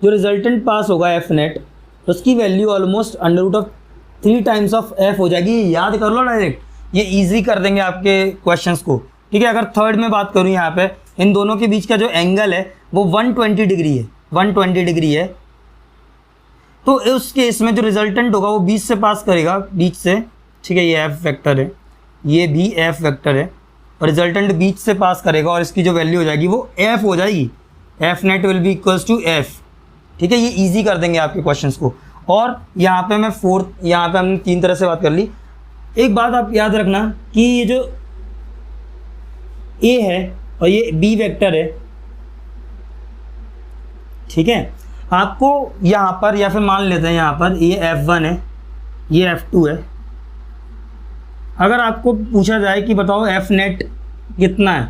जो रिजल्टेंट पास होगा F नेट, उसकी value almost √3 times of F हो जाएगी। याद कर लो डायरेक्ट, ये इजी कर देंगे आपके क्वेश्चंस को। ठीक है, अगर थर्ड में बात करूँ, यहाँ पे इन दोनों के बीच का जो एंगल है वो 120 डिग्री है, 120 डिग्री है, तो उस केस में जो रिजल्टेंट होगा वो बीच से पास करेगा, बीच से। ठीक है, ये F वेक्टर है, ये भी F वेक्टर है, और रिजल्टेंट बीच से पास करेगा, और इसकी जो वैल्यू हो जाएगी वो F हो जाएगी। F net will be equals to F। ठीक है, ये इजी कर देंगे आपके क्वेश्चंस को। और यहाँ पे मैं यहाँ पे हमने 3 तरह से बात कर ली। एक बात आप याद रखना कि ये जो A है और ये B वेक्टर है, ठीक है, आपको यहाँ पर, या फिर मान लेते हैं यहाँ पर ये F1 है, ये F2 है। अगर आपको पूछा जाए कि बताओ F नेट कितना है,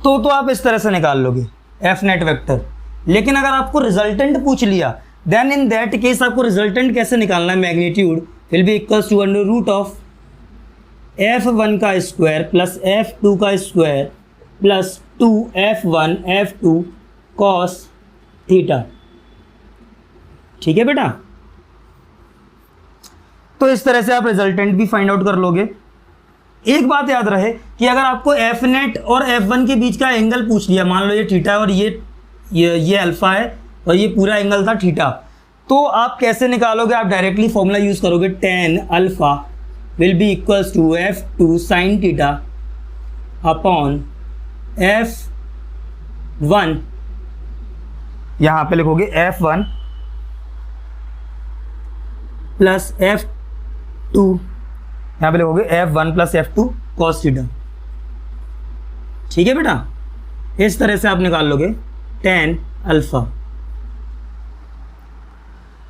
तो आप इस तरह से निकाल लोगे F नेट वेक्टर। लेकिन अगर आपको रिजल्टेंट पूछ लिया, देन इन दैट केस आपको रिजल्टेंट कैसे निकालना है, magnitude will be equals to √ऑफ F1 का स्क्वायर प्लस F2 का square plus 2F1 F2 cos theta. ठीक है बेटा, तो इस तरह से आप रिजल्टेंट भी फाइंड आउट कर लोगे। एक बात याद रहे कि अगर आपको F नेट और F1 के बीच का एंगल पूछ लिया, मान लो ये थीटा है और ये अल्फा है और ये पूरा एंगल था थीटा, तो आप कैसे निकालोगे, आप डायरेक्टली फॉर्मूला यूज करोगे, tan alpha will be equals to F2 sine theta upon F1, यहाँ पे लिखोगे F1 प्लस F2, यहाँ पे लिखोगे F1 plus F2 cos theta. ठीक है बेटा, इस तरह से आप निकाल लोगे tan अल्फा।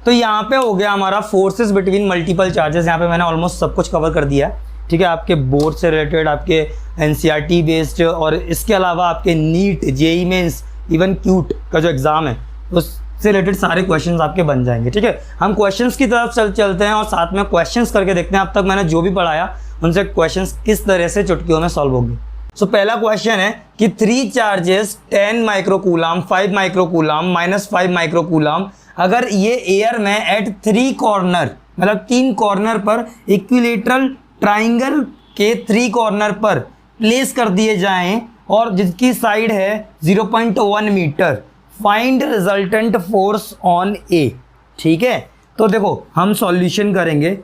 तो यहाँ पे हो गया हमारा फोर्सेस बिटवीन मल्टीपल चार्जेस। यहाँ पे मैंने ऑलमोस्ट सब कुछ कवर कर दिया है। ठीक है, आपके बोर्ड से रिलेटेड, आपके एनसीईआरटी बेस्ड, और इसके अलावा आपके NEET, JEE Mains, even CUET का जो एग्ज़ाम है उससे रिलेटेड सारे क्वेश्चंस आपके बन जाएंगे। ठीक है, हम क्वेश्चंस की तरफ चलते हैं और साथ में क्वेश्चंस करके देखते हैं अब तक मैंने जो भी पढ़ाया उनसे क्वेश्चंस किस तरह से चुटकियों में सॉल्व होंगे। सो पहला क्वेश्चन है कि 3 चार्जेस 10 माइक्रोकूलम, 5 माइक्रोकूलम, -5 माइक्रोकूलम, अगर ये एयर में एट 3 कॉर्नर, मतलब 3 कॉर्नर पर इक्विलेटरल ट्राइंगल के 3 कॉर्नर पर प्लेस कर दिए जाएं और जिसकी साइड है 0.1 metre, find resultant force on A. ठीक है, तो देखो हम सॉल्यूशन करेंगे।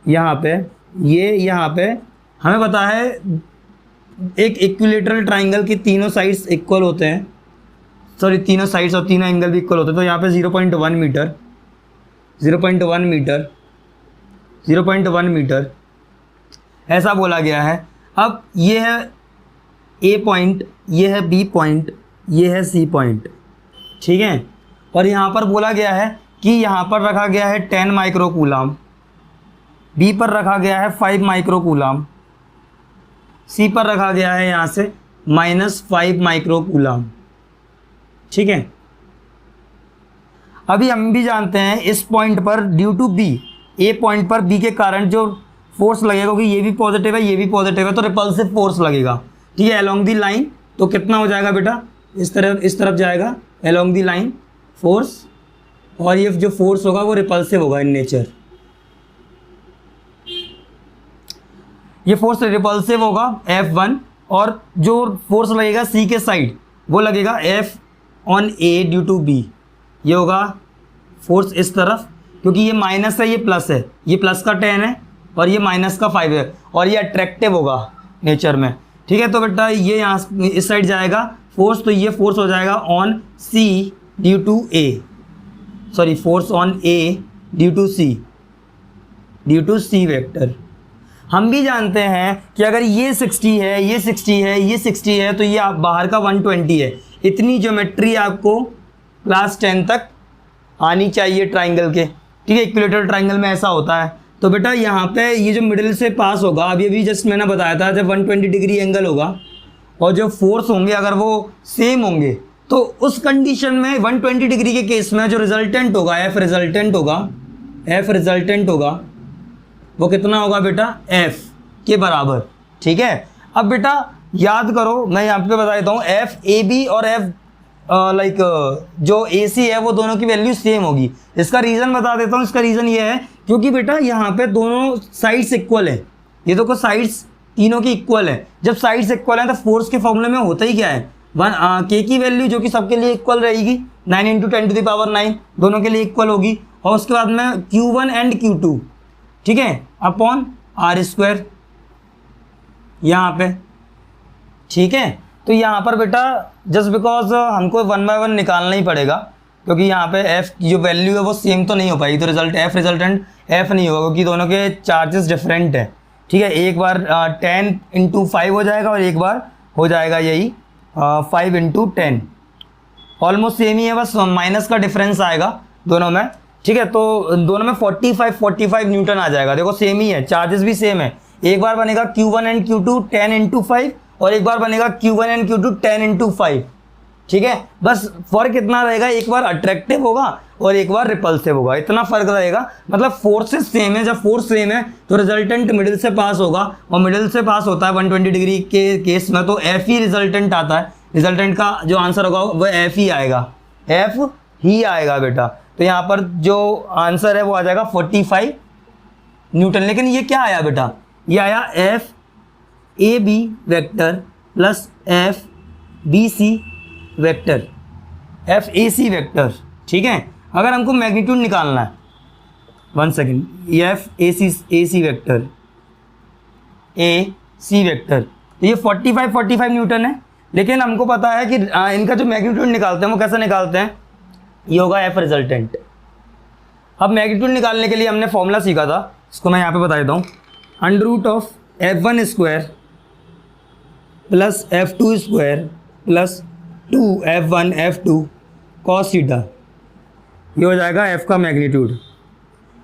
यहाँ पे यहाँ पे हमें पता है एक इक्विलेटरल ट्राइंगल की तीनों साइड्स इक्वल होते हैं, सॉरी तीनों साइड्स और तीनों एंगल भी इक्वल होते हैं। तो यहाँ पे 0.1 मीटर, 0.1 मीटर, 0.1 मीटर ऐसा बोला गया है। अब ये है ए पॉइंट, ये है बी पॉइंट, ये है सी पॉइंट। ठीक है, और यहाँ पर बोला गया है कि यहाँ पर रखा गया है 10 माइक्रोकूलम, बी पर रखा गया है 5 माइक्रोकूलम, सी पर रखा गया है यहाँ से -5 माइक्रो कूलम। ठीक है, अभी हम भी जानते हैं इस पॉइंट पर due to B, A point पर बी के कारण जो फोर्स लगेगा, क्योंकि ये भी पॉजिटिव है ये भी पॉजिटिव है, तो रिपल्सिव फोर्स लगेगा। ठीक है, अलोंग दी लाइन, तो कितना हो जाएगा बेटा, इस तरफ जाएगा अलोंग दी लाइन फोर्स, और ये जो फोर्स होगा वो रिपल्सिव होगा इन नेचर। ये फोर्स रिपल्सिव होगा F1, और जो फोर्स लगेगा सी के साइड वो लगेगा F on A due to B. ये होगा फोर्स इस तरफ, क्योंकि ये माइनस है ये प्लस है, ये प्लस का 10 है और ये माइनस का 5 है, और ये अट्रैक्टिव होगा नेचर में। ठीक है, तो बेटा ये यहाँ इस साइड जाएगा फोर्स, तो ये फोर्स हो जाएगा on C due to A, sorry force on A due to C vector. हम भी जानते हैं कि अगर ये 60 है, ये 60 है, ये 60 है, तो ये आप बाहर का 120 है। इतनी ज्योमेट्री आपको क्लास 10 तक आनी चाहिए ट्राइंगल के। ठीक है, इक्विलेटरल ट्राइंगल में ऐसा होता है। तो बेटा यहाँ पे ये जो मिडिल से पास होगा, अभी जस्ट मैंने बताया था, जब 120 डिग्री एंगल होगा और जो फोर्स होंगे अगर वो सेम होंगे, तो उस कंडीशन में 120 डिग्री के केस में जो रिजल्टेंट होगा, एफ रिजल्टेंट होगा वो कितना होगा बेटा, एफ के बराबर। ठीक है, अब बेटा याद करो, मैं यहाँ पे बता देता हूँ, एफ ए बी और एफ जो ए सी है वो दोनों की वैल्यू सेम होगी। इसका रीज़न बता देता हूँ। इसका रीज़न ये है क्योंकि बेटा यहाँ पे दोनों साइड्स इक्वल है, ये देखो साइड्स तीनों की इक्वल है। जब साइड्स इक्वल है तो फोर्स के फॉर्मूले में होता ही क्या है, के की वैल्यू जो कि सबके लिए इक्वल रहेगी 9 × 10⁻⁹ दोनों के लिए इक्वल होगी, और उसके बाद में Q1 एंड Q2, ठीक है, अपॉन R² यहाँ पे। ठीक है, तो यहाँ पर बेटा जस्ट बिकॉज हमको 1 बाय 1 निकालना ही पड़ेगा, क्योंकि यहाँ पे F की जो वैल्यू है वो सेम तो नहीं हो पाएगी, तो रिजल्टेंट F नहीं होगा, क्योंकि दोनों के चार्जेस डिफरेंट है। ठीक है, एक बार 10 × 5 हो जाएगा और एक बार हो जाएगा यही 5 × 10, ऑलमोस्ट सेम ही है, बस माइनस का डिफरेंस आएगा दोनों में। ठीक है, तो दोनों में 45 न्यूटन आ जाएगा। देखो सेम ही है, चार्जेस भी सेम है। एक बार बनेगा Q1 एंड Q2 10 × 5 और एक बार बनेगा Q1 एंड Q2 10 × 5। ठीक है, बस फर्क इतना रहेगा, एक बार अट्रैक्टिव होगा और एक बार रिपल्सिव होगा, इतना फर्क रहेगा। मतलब फोर्सेस सेम है, जब फोर्स सेम है तो रिजल्टेंट मिडिल से पास होगा, और मिडिल से पास होता है 120 डिग्री के केस में, तो एफ ही रिजल्टेंट आता है। रिजल्टेंट का जो आंसर होगा वह एफ ही आएगा, एफ ही आएगा बेटा। तो यहाँ पर जो आंसर है वो आ जाएगा 45 न्यूटन। लेकिन ये क्या आया बेटा, ये आया F A B vector plus F B C vector, F A C vector. ठीक है, अगर हमको मैग्नीट्यूड निकालना है, 1 second, F A C vector, A C vector, तो ये 45 न्यूटन है। लेकिन हमको पता है कि इनका जो मैग्नीट्यूड निकालते हैं वो कैसे निकालते हैं, ये होगा एफ रिजल्टेंट। अब मैग्नीट्यूड निकालने के लिए हमने फॉर्मूला सीखा था, इसको मैं यहाँ पे बता देता हूँ। √Of F1² plus F2² plus 2F1 F2 cos theta, ये हो जाएगा F का मैग्नीट्यूड,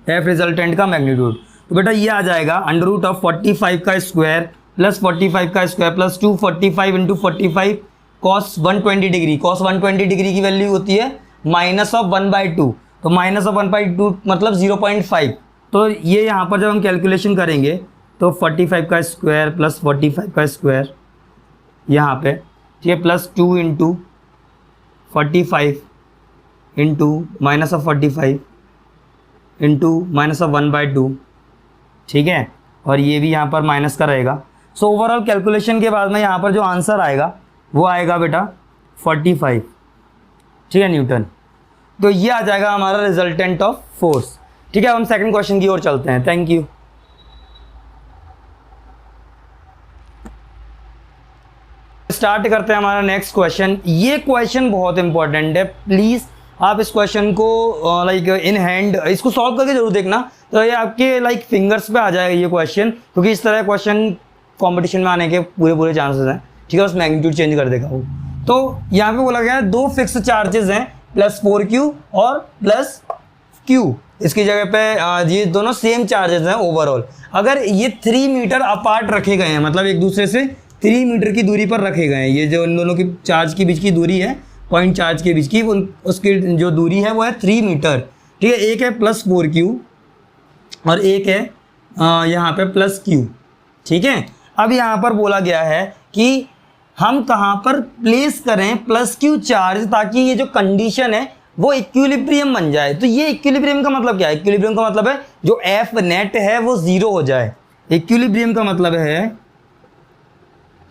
F रिजल्टेंट का मैग्नीट्यूड। तो बेटा ये आ जाएगा √ऑफ 45 का स्क्वायर प्लस 45 का square plus 245 × 45 cos 120 degree. cos 120 degree की वैल्यू होती है -1/2, तो -1/2 मतलब 0.5। तो ये यहाँ पर जब हम कैलकुलेशन करेंगे तो 45 का स्क्वायर प्लस 45 का स्क्वायर यहाँ पे, ठीक है, प्लस 2 × 45 × -45 × -1/2, ठीक है, और ये भी यहाँ पर माइनस का रहेगा। सो ओवरऑल कैलकुलेशन के बाद में यहाँ पर जो आंसर आएगा वो आएगा बेटा 45, ठीक है, न्यूटन। तो ये आ जाएगा हमारा रिजल्टेंट ऑफ फोर्स। ठीक है, अब हम सेकंड क्वेश्चन की ओर चलते हैं। Thank you. स्टार्ट करते हैं हमारा नेक्स्ट क्वेश्चन। ये क्वेश्चन बहुत इंपॉर्टेंट है, प्लीज़ आप इस क्वेश्चन को लाइक इन हैंड इसको सॉल्व करके जरूर देखना, तो ये आपके लाइक फिंगर्स पे आ जाएगा ये क्वेश्चन, क्योंकि इस तरह क्वेश्चन कंपटीशन में आने के पूरे चांसेस हैं। ठीक है, बस मैग्नीट्यूड चेंज कर देगा वो। तो यहाँ पे बोला गया है 2 फिक्स चार्जेस हैं, +4Q और +Q। इसकी जगह पे ये दोनों सेम चार्जेस हैं ओवरऑल। अगर ये 3 मीटर अपार्ट रखे गए हैं, मतलब एक दूसरे से 3 मीटर की दूरी पर रखे गए हैं, ये जो इन दोनों की चार्ज के बीच की दूरी है, पॉइंट चार्ज के बीच की, उसकी जो दूरी है वो है 3 मीटर, ठीक है। एक है +4q और एक है यहाँ पे +q, ठीक है। अब यहाँ पर बोला गया है कि हम कहाँ पर प्लेस करें +q चार्ज, ताकि ये जो कंडीशन है वो इक्विलिब्रियम बन जाए। तो ये इक्विलिब्रियम का मतलब क्या है? इक्विलिब्रियम का मतलब है जो एफ नेट है वो 0 हो जाए। इक्विलिब्रियम का मतलब है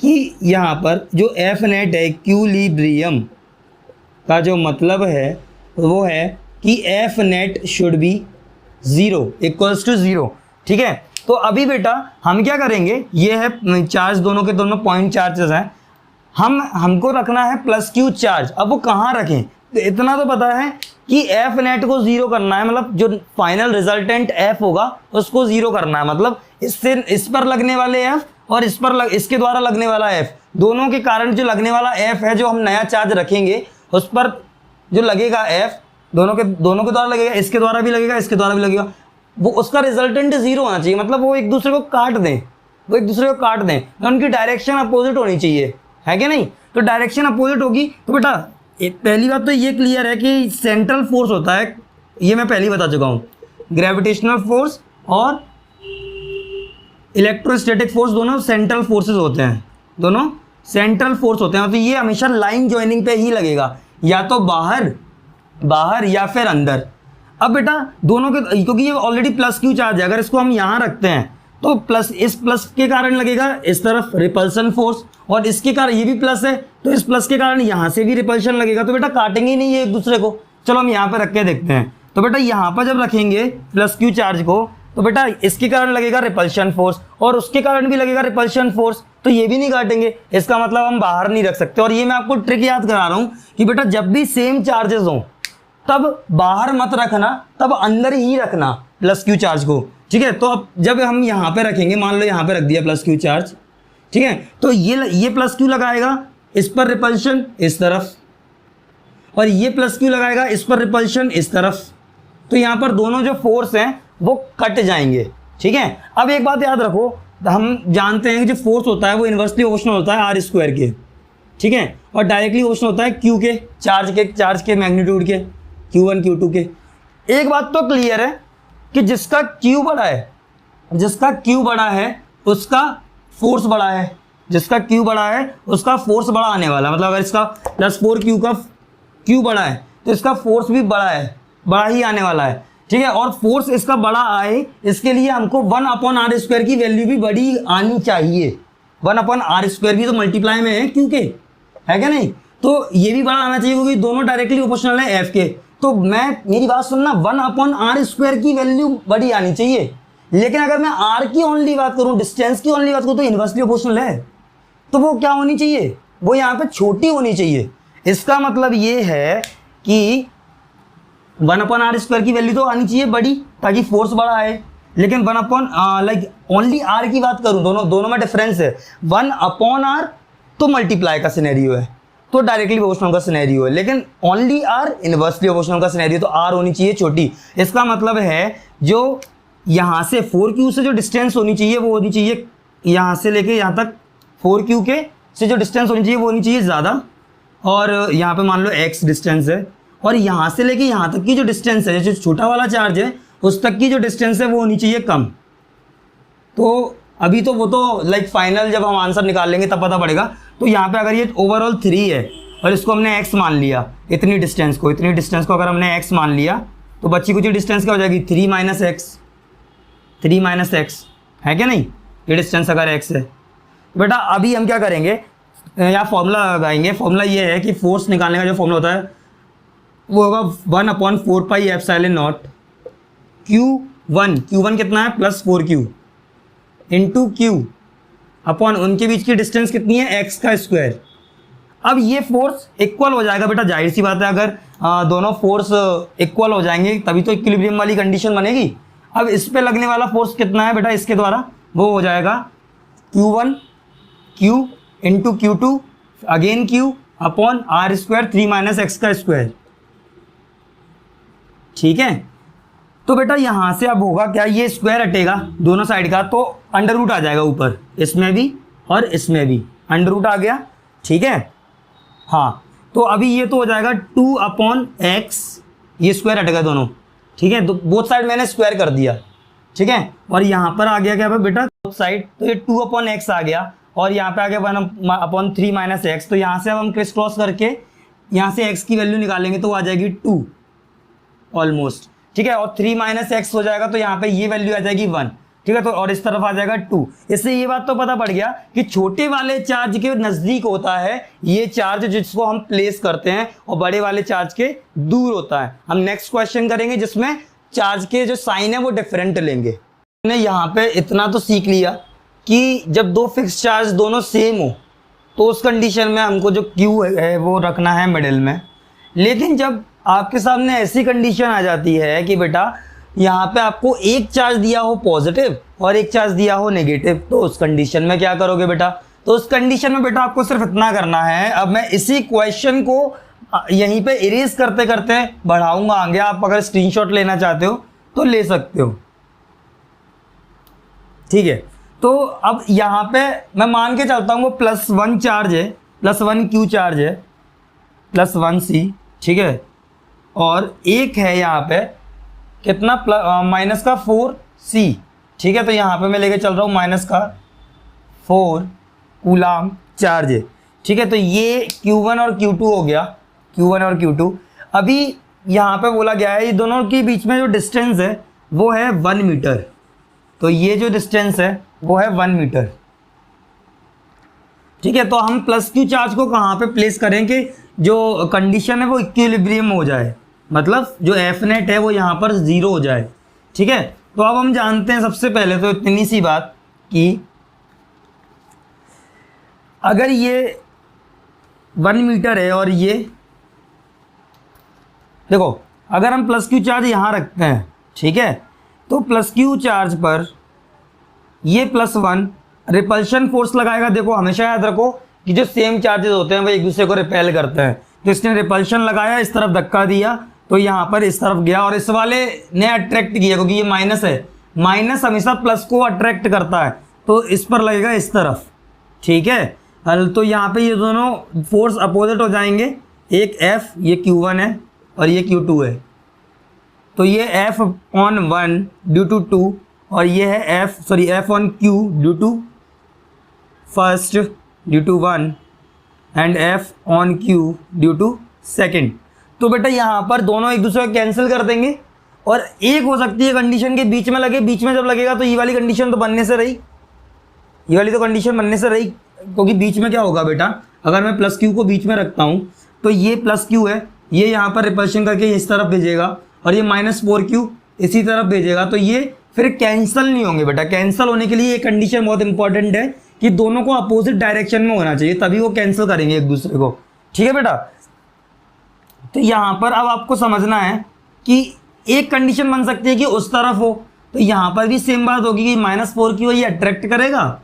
कि यहाँ पर जो एफ नेट है, इक्विलिब्रियम का जो मतलब है वो है कि F net should be 0 equals to 0, ठीक है। तो अभी बेटा हम क्या करेंगे, ये है चार्ज, दोनों के दोनों पॉइंट चार्जेस हैं, हमको रखना है +q चार्ज। अब वो कहाँ रखें? तो इतना तो पता है कि एफ नेट को 0 करना है, मतलब जो फाइनल रिजल्टेंट एफ होगा उसको 0 करना है। मतलब इससे इस पर लगने वाले एफ और इस पर इसके द्वारा लगने वाला एफ, दोनों के कारण जो लगने वाला एफ है, जो हम नया चार्ज रखेंगे उस पर जो लगेगा एफ, दोनों के द्वारा लगेगा, इसके द्वारा भी लगेगा, इसके द्वारा भी लगेगा, वो उसका रिजल्टेंट 0 होना चाहिए। मतलब वो एक दूसरे को काट दें, उनकी डायरेक्शन अपोजिट होनी चाहिए, है कि नहीं? तो डायरेक्शन अपोजिट होगी तो बेटा पहली बात तो ये क्लियर है कि सेंट्रल फोर्स होता है, ये मैं पहले ही बता चुका हूँ, ग्रेविटेशनल फोर्स और इलेक्ट्रोस्टैटिक फोर्स दोनों सेंट्रल फोर्सेस होते हैं, दोनों सेंट्रल फोर्स होते हैं। तो ये हमेशा लाइन जॉइनिंग पे ही लगेगा, या तो बाहर या फिर अंदर। अब बेटा दोनों के, क्योंकि ये ऑलरेडी +q चार्ज है, अगर इसको हम यहाँ रखते हैं तो इस प्लस के कारण लगेगा इस तरफ रिपल्सन फोर्स, और इसके कारण ये भी प्लस है तो इस प्लस के कारण यहाँ से भी रिपल्शन लगेगा। तो बेटा काटेंगे ही नहीं ये एक दूसरे को। चलो हम यहाँ पर रख के देखते हैं। तो बेटा यहाँ पर जब रखेंगे +q चार्ज को, तो बेटा इसके कारण लगेगा रिपल्शन फोर्स और उसके कारण भी लगेगा रिपल्शन फोर्स, तो ये भी नहीं काटेंगे। इसका मतलब हम बाहर नहीं रख सकते। और ये मैं आपको ट्रिक याद करा रहा हूँ कि बेटा जब भी सेम चार्जेस हों तब बाहर मत रखना, तब अंदर ही रखना +q चार्ज को, ठीक है। तो अब जब हम यहाँ पे रखेंगे, मान लो यहाँ पे रख दिया +q चार्ज, ठीक है, तो ये +q लगाएगा इस पर रिपल्शन इस तरफ, और ये +q लगाएगा इस पर रिपल्शन इस तरफ। तो यहाँ पर दोनों जो फोर्स हैं वो कट जाएंगे, ठीक है। अब एक बात याद रखो, हम जानते हैं कि जो फोर्स होता है वो इन्वर्सली प्रोपोर्शनल होता है r² के, ठीक है, और डायरेक्टली प्रोपोर्शनल होता है q के, चार्ज के मैग्नीट्यूड के, q1 q2 के। एक बात तो क्लियर है कि जिसका q बड़ा है उसका फोर्स बड़ा है, जिसका q बड़ा है उसका फोर्स बड़ा आने वाला है। मतलब अगर इसका +4q का q बड़ा है तो इसका फोर्स भी बड़ा ही आने वाला है, ठीक है। और फोर्स इसका बड़ा आए इसके लिए हमको 1/r² की वैल्यू भी बड़ी आनी चाहिए। 1/r² भी तो मल्टीप्लाई में है q के, है क्या नहीं? तो ये भी बड़ा आना चाहिए क्योंकि दोनों डायरेक्टली प्रोपोर्शनल है f के। तो मेरी बात सुनना, 1/r² की वैल्यू बड़ी आनी चाहिए। लेकिन अगर मैं r की ओनली बात करूं, डिस्टेंस की ओनली बात करूं, तो इन्वर्सली प्रोपोर्शनल है, तो वो क्या होनी चाहिए? वो यहाँ पे छोटी होनी चाहिए। इसका मतलब ये है कि 1/r² की वैल्यू तो आनी चाहिए बड़ी, ताकि फोर्स बड़ा आए। लेकिन ओनली r की बात करूं, दोनों में डिफरेंस है। 1/r तो मल्टीप्लाई का सिनेरियो है, तो डायरेक्टली प्रोपोर्शनल का सिनेरियो है। लेकिन ओनली r इन्वर्सली प्रोपोर्शनल का सिनेरियो, तो r होनी चाहिए छोटी। इसका मतलब है जो यहाँ से 4q से जो डिस्टेंस होनी चाहिए वो होनी चाहिए, यहाँ से लेके यहाँ तक 4q के से जो डिस्टेंस होनी चाहिए वो होनी चाहिए ज़्यादा, और यहाँ पे मान लो x डिस्टेंस है, और यहाँ से लेके यहाँ तक की जो डिस्टेंस है, जो छोटा वाला चार्ज है उस तक की जो डिस्टेंस है वो होनी चाहिए कम। तो अभी तो वो तो फाइनल जब हम आंसर निकाल लेंगे तब पता पड़ेगा। तो यहाँ पे अगर ये ओवरऑल 3 है और इसको हमने x मान लिया, इतनी डिस्टेंस को अगर हमने x मान लिया, तो बच्ची कुछ डिस्टेंस क्या हो जाएगी? 3 - x, है क्या नहीं? ये डिस्टेंस अगर x है। बेटा अभी हम क्या करेंगे, यहाँ फॉर्मूला लगाएंगे। फॉर्मूला ये है कि फोर्स निकालने का जो फॉर्मूला होता है वो होगा 1/4πε0 q1 कितना है? +4q इंटू q अपॉन उनके बीच की डिस्टेंस कितनी है? x²। अब ये फोर्स इक्वल हो जाएगा बेटा, जाहिर सी बात है, अगर दोनों फोर्स इक्वल हो जाएंगे तभी तो इक्विलिब्रियम वाली कंडीशन बनेगी। अब इस पे लगने वाला फोर्स कितना है बेटा इसके द्वारा? वो हो जाएगा q1 q into q2 again q upon r², 3 - x², ठीक है। तो बेटा यहाँ से अब होगा क्या, ये स्क्वायर हटेगा दोनों साइड का तो अंडर रूट आ जाएगा ऊपर, इसमें भी और इसमें भी अंडर रूट आ गया, ठीक है। हाँ तो अभी ये तो हो जाएगा 2/x, ये स्क्वायर हटेगा दोनों, ठीक है। तो बोथ साइड मैंने स्क्वायर कर दिया, ठीक है। और यहाँ पर आ गया क्या बेटा बोथ साइड, तो ये 2/x आ गया और यहाँ पे आ गया 1/3 - x। तो यहाँ से अब हम क्रिस क्रॉस करके यहाँ से x की वैल्यू निकालेंगे तो आ जाएगी 2 ऑलमोस्ट, ठीक है। और 3 - x हो जाएगा तो यहाँ पे ये वैल्यू आ जाएगी 1, ठीक है। तो और इस तरफ आ जाएगा 2। इससे ये बात तो पता पड़ गया कि छोटे वाले चार्ज के नजदीक होता है ये चार्ज जिसको हम प्लेस करते हैं और बड़े वाले चार्ज के दूर होता है। हम नेक्स्ट क्वेश्चन करेंगे जिसमें चार्ज के जो साइन है वो डिफरेंट लेंगे। हमने यहाँ पे इतना तो सीख लिया कि जब दो फिक्स चार्ज दोनों सेम हो तो उस कंडीशन में हमको जो Q है वो रखना है मिडिल में। लेकिन जब आपके सामने ऐसी कंडीशन आ जाती है कि बेटा यहाँ पे आपको एक चार्ज दिया हो पॉजिटिव और एक चार्ज दिया हो नेगेटिव, तो उस कंडीशन में क्या करोगे बेटा, तो उस कंडीशन में बेटा आपको सिर्फ इतना करना है। अब मैं इसी क्वेश्चन को यहीं पे इरेज करते करते बढ़ाऊंगा आगे, आप अगर स्क्रीनशॉट लेना चाहते हो तो ले सकते हो, ठीक है। तो अब यहाँ पे मैं मान के चलता हूँ वो +1 चार्ज है, +1 Q चार्ज है, +1C, ठीक है। और एक है यहाँ पे कितना -4C, ठीक है। तो यहाँ पे मैं लेके चल रहा हूँ -4 कूलाम चार्ज है, ठीक है। तो ये Q1 और Q2 हो गया, Q1 और Q2। अभी यहाँ पे बोला गया है ये दोनों के बीच में जो डिस्टेंस है वो है 1 मीटर। तो ये जो डिस्टेंस है वो है 1 मीटर, ठीक है। तो हम +Q चार्ज को कहाँ पे प्लेस करें कि जो कंडीशन है वो इक्विलिब्रियम हो जाए, मतलब जो F नेट है वो यहाँ पर 0 हो जाए, ठीक है। तो अब हम जानते हैं सबसे पहले तो इतनी सी बात कि अगर ये 1 मीटर है और ये देखो अगर हम +Q चार्ज यहाँ रखते हैं, ठीक है, तो +Q चार्ज पर ये +1 रिपल्शन फोर्स लगाएगा। देखो हमेशा याद रखो कि जो सेम चार्जेस होते हैं वो एक दूसरे को रिपेल करते हैं। तो इसने रिपल्शन लगाया, इस तरफ धक्का दिया तो यहाँ पर इस तरफ गया और इस वाले ने अट्रैक्ट किया क्योंकि ये माइनस है, माइनस हमेशा प्लस को अट्रैक्ट करता है तो इस पर लगेगा इस तरफ, ठीक है। तो यहाँ पे ये दोनों फोर्स अपोजिट हो जाएंगे, एक F ये Q1 है और ये Q2 है। तो ये F/1 ड्यू टू 2 और ये है F/Q due to first due to 1 and F/Q due to second. तो बेटा यहाँ पर दोनों एक दूसरे को कैंसिल कर देंगे और एक हो सकती है कंडीशन के बीच में लगे, बीच में जब लगेगा तो ये वाली कंडीशन तो बनने से रही, ये वाली तो कंडीशन बनने से रही, क्योंकि बीच में क्या होगा बेटा, अगर मैं +Q को बीच में रखता हूँ तो ये +Q है, ये यहाँ पर रिपल्शन करके इस तरफ भेजेगा और ये -4Q इसी तरफ भेजेगा, तो ये फिर कैंसिल नहीं होंगे बेटा। कैंसिल होने के लिए ये कंडीशन बहुत इंपॉर्टेंट है कि दोनों को अपोजिट डायरेक्शन में होना चाहिए, तभी वो कैंसिल करेंगे एक दूसरे को, ठीक है बेटा। तो यहाँ पर अब आपको समझना है कि एक कंडीशन बन सकती है कि उस तरफ हो, तो यहाँ पर भी सेम बात होगी कि -4Q ये अट्रैक्ट करेगा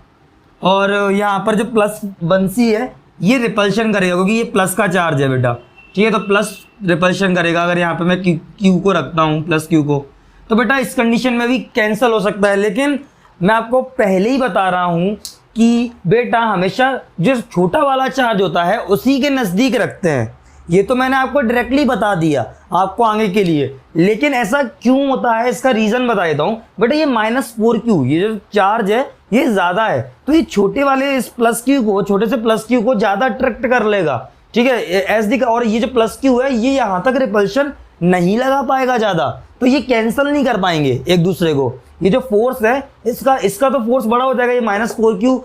और यहाँ पर जो +1C है ये रिपल्शन करेगा क्योंकि ये प्लस का चार्ज है बेटा, ठीक है। तो प्लस रिपल्शन करेगा। अगर यहाँ पे मैं Q को रखता हूँ +Q को, तो बेटा इस कंडीशन में भी कैंसिल हो सकता है। लेकिन मैं आपको पहले ही बता रहा हूँ कि बेटा हमेशा जो छोटा वाला चार्ज होता है उसी के नज़दीक रखते हैं। ये तो मैंने आपको डायरेक्टली बता दिया आपको आगे के लिए, लेकिन ऐसा क्यों होता है इसका रीज़न बता देता हूँ। बेटा ये -4Q ये जो चार्ज है ये ज़्यादा है, तो ये छोटे वाले इस +Q को, छोटे से +Q को ज़्यादा अट्रैक्ट कर लेगा, ठीक है, एस दी। और ये जो +Q है ये यहाँ तक रिपल्शन नहीं लगा पाएगा ज़्यादा, तो ये कैंसिल नहीं कर पाएंगे एक दूसरे को। ये जो फोर्स है इसका तो फोर्स बड़ा हो जाएगा, ये -4Q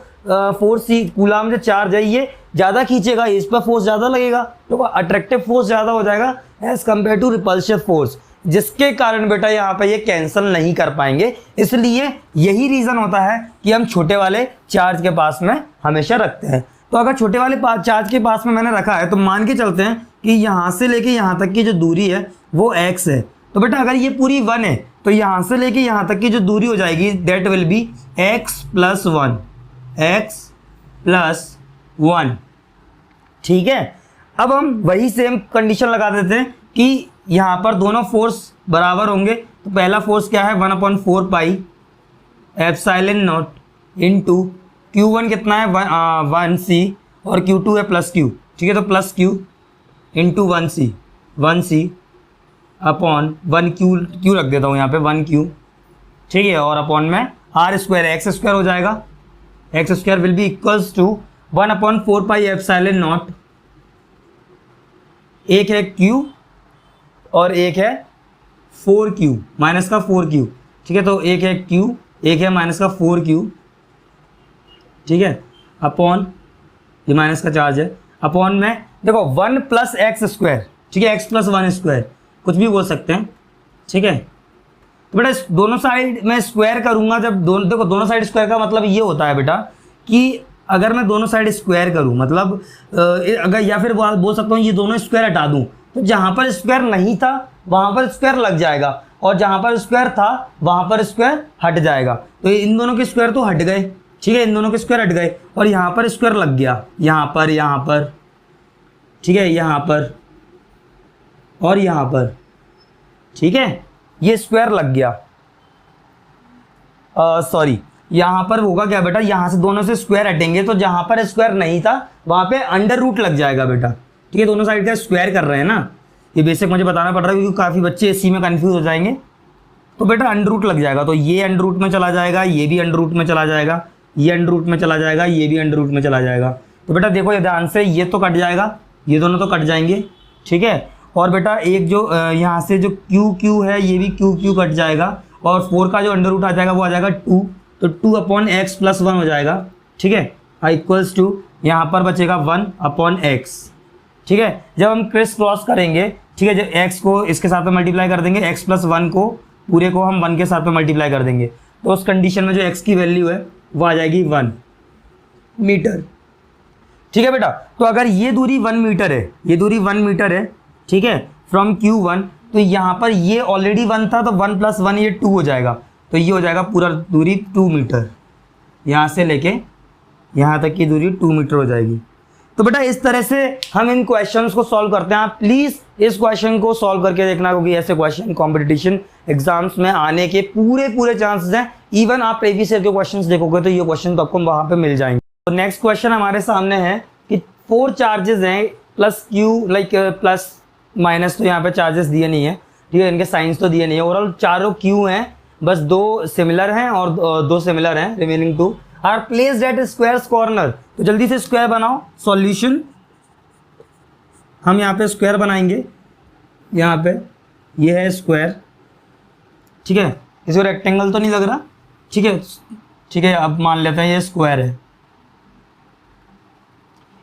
4C कूलाम जो चार्ज है ये ज़्यादा खींचेगा, इस पर फोर्स ज़्यादा लगेगा, तो अट्रैक्टिव फोर्स ज़्यादा हो जाएगा as compare to repulsive force, जिसके कारण बेटा यहाँ पे ये कैंसिल नहीं कर पाएंगे। इसलिए यही रीज़न होता है कि हम छोटे वाले चार्ज के पास में हमेशा रखते हैं। तो अगर छोटे वाले चार्ज के पास में मैंने रखा है तो मान के चलते हैं कि यहाँ से लेके यहाँ तक की जो दूरी है वो x है। तो बेटा अगर ये पूरी 1 है तो यहाँ से लेके यहाँ तक की जो दूरी हो जाएगी that will B x+1, x+1, ठीक है। अब हम वही सेम कंडीशन लगा देते हैं कि यहाँ पर दोनों फोर्स बराबर होंगे, तो पहला फोर्स क्या है 1/4 pi epsilon not into Q1 कितना है 1C और Q2 है +Q, ठीक है। तो +Q into 1C upon 1Q रख देता हूँ यहाँ पे 1Q, ठीक है। और अपॉन में R² x² हो जाएगा, x² will be equals to 1/4 pi epsilon not, एक है Q और एक है 4Q माइनस का 4Q, ठीक है। तो एक है Q, एक है माइनस का 4Q, ठीक है। अपॉन ये माइनस का चार्ज है, अपॉन में देखो 1 + x², ठीक है। x + 1² कुछ भी बोल सकते हैं, ठीक है। तो बेटा दोनों साइड मैं स्क्वायर करूंगा, जब देखो दोनों साइड स्क्वायर का मतलब ये होता है बेटा कि अगर मैं दोनों साइड स्क्वायर करूं मतलब अगर, या फिर बोल सकता हूँ ये दोनों स्क्वायर हटा दूं, तो जहां पर स्क्वायर नहीं था वहां पर स्क्वायर लग जाएगा और जहां पर स्क्वायर था वहां पर स्क्वायर हट जाएगा। तो इन दोनों के स्क्वायर तो हट गए, ठीक है। इन दोनों के स्क्वायर हट गए और यहाँ पर स्क्वायर लग गया, यहाँ पर, ठीक है, यहाँ पर और यहाँ पर, ठीक है। ये स्क्वायर लग गया, सॉरी यहाँ पर होगा क्या बेटा, यहाँ से दोनों से स्क्वायर हटेंगे तो जहाँ पर स्क्वायर नहीं था वहाँ पे अंडर रूट लग जाएगा बेटा, ठीक है। दोनों साइड का स्क्वायर कर रहे हैं ना, ये बेसिक मुझे बताना पड़ रहा है क्योंकि काफ़ी बच्चे इसी में कंफ्यूज हो जाएंगे। तो बेटा अंडर रूट लग जाएगा, तो ये अंडर रूट में चला जाएगा, ये भी अंडर रूट में चला जाएगा, ये अंडर रूट में चला जाएगा, ये भी अंडर रूट में चला जाएगा। तो बेटा देखो ये ध्यान से, ये तो कट जाएगा, ये दोनों तो कट जाएंगे, ठीक है। और बेटा एक जो यहाँ से जो Q है ये भी Q कट जाएगा और 4 का जो अंडर रूट आ जाएगा वो आ जाएगा 2, तो 2/x + 1 हो जाएगा, ठीक है। इक्वल्स टू यहाँ पर बचेगा 1/x, ठीक है। जब हम क्रिस क्रॉस करेंगे, ठीक है, जब x को इसके साथ में मल्टीप्लाई कर देंगे, x + 1 को पूरे को हम 1 के साथ में मल्टीप्लाई कर देंगे, तो उस कंडीशन में जो x की वैल्यू है वो आ जाएगी 1 मीटर, ठीक है बेटा। तो अगर ये दूरी 1 मीटर है, ये दूरी 1 मीटर है, ठीक है, फ्रॉम Q1, तो यहाँ पर ये ऑलरेडी 1 था तो 1 + 1 ये 2 हो जाएगा, तो ये हो जाएगा पूरा दूरी 2 मीटर, यहाँ से लेके यहाँ तक की दूरी 2 मीटर हो जाएगी। तो बेटा इस तरह से हम इन क्वेश्चंस को सॉल्व करते हैं। आप प्लीज़ इस क्वेश्चन को सॉल्व करके देखना क्योंकि ऐसे क्वेश्चन कॉम्पिटिशन एग्जाम्स में आने के पूरे चांसेस हैं। इवन आप प्रीवियस ईयर के क्वेश्चंस देखोगे तो ये क्वेश्चन तो आपको वहाँ पे मिल जाएंगे। तो नेक्स्ट क्वेश्चन हमारे सामने है कि 4 चार्जेस हैं +Q लाइक प्लस माइनस, तो यहाँ पे चार्जेस दिए नहीं है, ठीक है, इनके साइंस तो दिए नहीं है। ओवरऑल चारों Q हैं, बस 2 सिमिलर हैं और 2 सिमिलर हैं, remaining 2 are placed at squares corner. तो जल्दी से स्क्वायर बनाओ। सॉल्यूशन हम यहाँ पे स्क्वायर बनाएंगे, यहाँ पे ये है स्क्वायर, ठीक है। इसको रेक्टेंगल तो नहीं लग रहा, ठीक है, ठीक है। अब मान लेते हैं ये स्क्वायर है,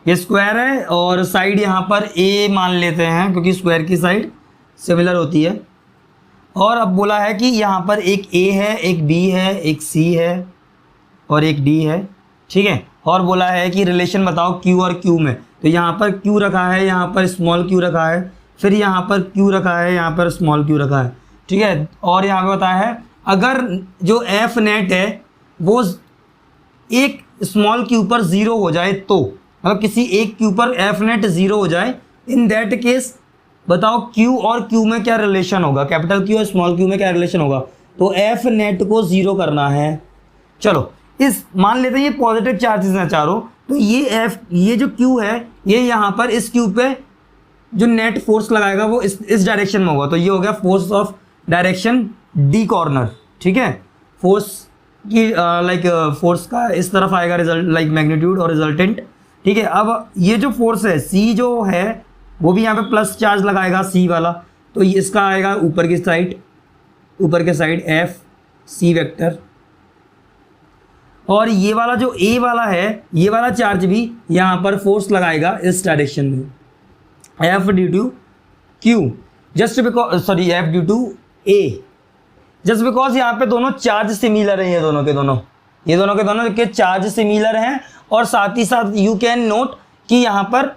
ये स्क्वायर है और साइड यहाँ पर A मान लेते हैं क्योंकि स्क्वायर की साइड सिमिलर होती है। और अब बोला है कि यहाँ पर एक A है, एक B है, एक C है और एक D है, ठीक है। और बोला है कि रिलेशन बताओ Q और Q में। तो यहाँ पर Q रखा है, यहाँ पर स्मॉल q रखा है, फिर यहाँ पर Q रखा है, यहाँ पर स्मॉल q रखा है, ठीक है। और यहाँ पे बताया है अगर जो F नेट है वो एक स्मॉल q पर 0 हो जाए, तो मतलब किसी एक Q पर F नेट 0 हो जाए, इन दैट केस बताओ Q और Q में क्या रिलेशन होगा, कैपिटल Q और स्मॉल q में क्या रिलेशन होगा। तो F नेट को 0 करना है। चलो इस मान लेते हैं ये पॉजिटिव चार्जेस हैं चारों, तो ये जो Q है ये यहाँ पर इस Q पे जो नेट फोर्स लगाएगा वो इस डायरेक्शन में होगा। तो ये हो गया force of direction D corner, ठीक है। फोर्स की फोर्स का इस तरफ आएगा रिजल्ट लाइक मैग्नीट्यूड और रिजल्टेंट, ठीक है। अब ये जो फोर्स है C जो है वो भी यहाँ पे प्लस चार्ज लगाएगा C वाला, तो इसका आएगा ऊपर की साइड F C वेक्टर। और ये वाला जो A वाला है ये वाला चार्ज भी यहाँ पर फोर्स लगाएगा इस डायरेक्शन में, F due to Q just because sorry F due to A just because यहाँ पे दोनों चार्ज सिमिलर हैं, ये दोनों के चार्ज सिमिलर हैं। और साथ ही साथ यू कैन नोट कि यहाँ पर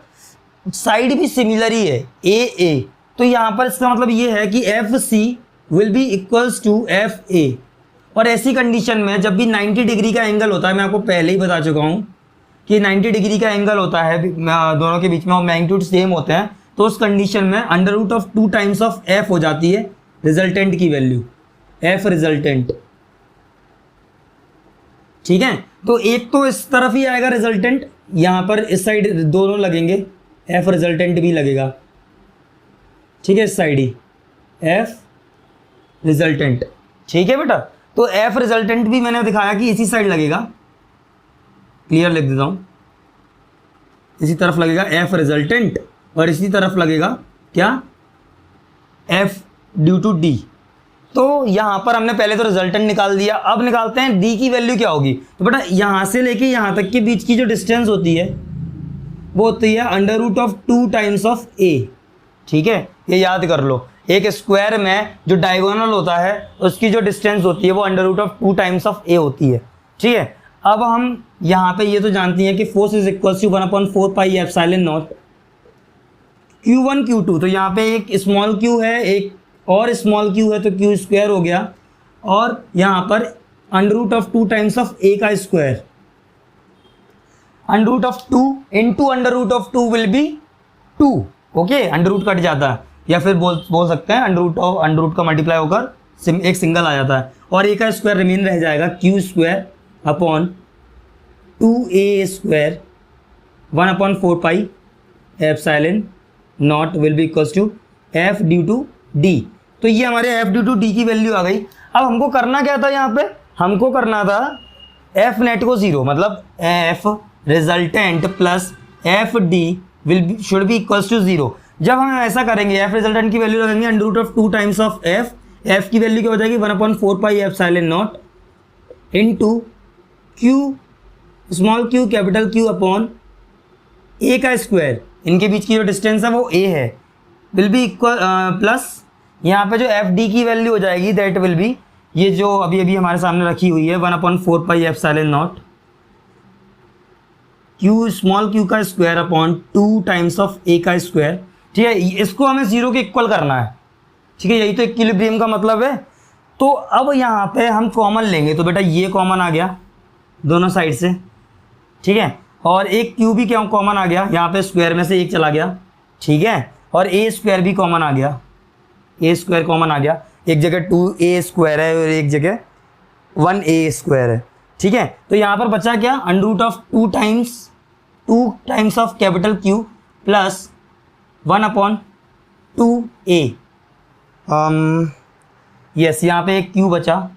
साइड भी सिमिलर ही है AA, तो यहाँ पर इसका मतलब ये है कि FC will be equals to FA। और ऐसी कंडीशन में जब भी 90 डिग्री का एंगल होता है, मैं आपको पहले ही बता चुका हूँ कि 90 डिग्री का एंगल होता है दोनों के बीच में और मैग्नीट्यूड सेम होते हैं, तो उस कंडीशन में √2 टाइम्स ऑफ F हो जाती है रिजल्टेंट की वैल्यू। एफ रिजल्टेंट, ठीक है। तो एक तो इस तरफ ही आएगा रिजल्टेंट, यहां पर इस साइड दोनों लगेंगे, एफ रिजल्टेंट भी लगेगा, ठीक है, इस साइड ही एफ रिजल्टेंट, ठीक है बेटा। तो एफ रिजल्टेंट भी मैंने दिखाया कि इसी साइड लगेगा, क्लियर लिख देता हूं, इसी तरफ लगेगा एफ रिजल्टेंट और इसी तरफ लगेगा क्या, एफ ड्यू टू डी। तो यहां पर हमने पहले तो रिजल्टेंट निकाल दिया, अब निकालते हैं डी की वैल्यू क्या होगी। तो बेटा यहां से लेके यहां तक के बीच की जो डिस्टेंस होती है वो होती है under root of 2 times of A, ठीक है, ये याद कर लो। एक स्क्वायर में जो डायगोनल होता है उसकी जो डिस्टेंस होती है वो under root of 2 times of A होती है, ठीक है। अब हम यहाँ पे ये तो जानती हैं कि force is equal to 1/4 pi epsilon not Q1 Q2। तो यहाँ पे एक स्मॉल q है, एक और स्मॉल q है, तो q स्क्वायर हो गया, और यहाँ पर under root of 2 times of a का square, under root of 2 into under root of 2 will be 2, okay, under root cut जाता है, या फिर बोल सकते हैं अंडर रूट का मल्टीप्लाई होकर एक सिंगल आ जाता है, और a का स्क्वायर रिमेन रह जाएगा q square upon 2a square 1/4 pi epsilon not will be equals to F due to D. तो ये हमारे एफ ड्यू टू डी की वैल्यू आ गई। अब हमको करना क्या था, यहाँ पे हमको करना था एफ नेट को 0, मतलब F resultant plus F D will should be equals to 0। जब हम ऐसा करेंगे, एफ रिजल्टेंट की वैल्यू रखेंगे under root of 2 times of F, F की वैल्यू क्या हो जाएगी 1/4 pi epsilon not into Q small q capital Q upon A का स्क्वायर, इनके बीच की जो डिस्टेंस है वो a है, विल बी इक्वल प्लस यहाँ पे जो एफ डी की वैल्यू हो जाएगी दैट विल बी ये जो अभी अभी हमारे सामने रखी हुई है 1/4 pi epsilon not q small q का square upon 2 times of a का स्क्वायर, ठीक है। इसको हमें 0 के इक्वल करना है, ठीक है, यही तो इक्विलिब्रियम का मतलब है। तो अब यहाँ पे हम कॉमन लेंगे, तो बेटा ये कॉमन आ गया दोनों साइड से, ठीक है, और एक q भी क्या कॉमन आ गया, यहाँ पे स्क्वायर में से एक चला गया, ठीक है, और a स्क्वायर भी कॉमन आ गया, a स्क्वायर कॉमन आ गया, एक जगह 2a स्क्वायर है और एक जगह 1a स्क्वायर है, ठीक है। तो यहाँ पर बचा क्या, under root of 2 times of capital Q plus 1/2a, yes, यहाँ पे एक q बचा,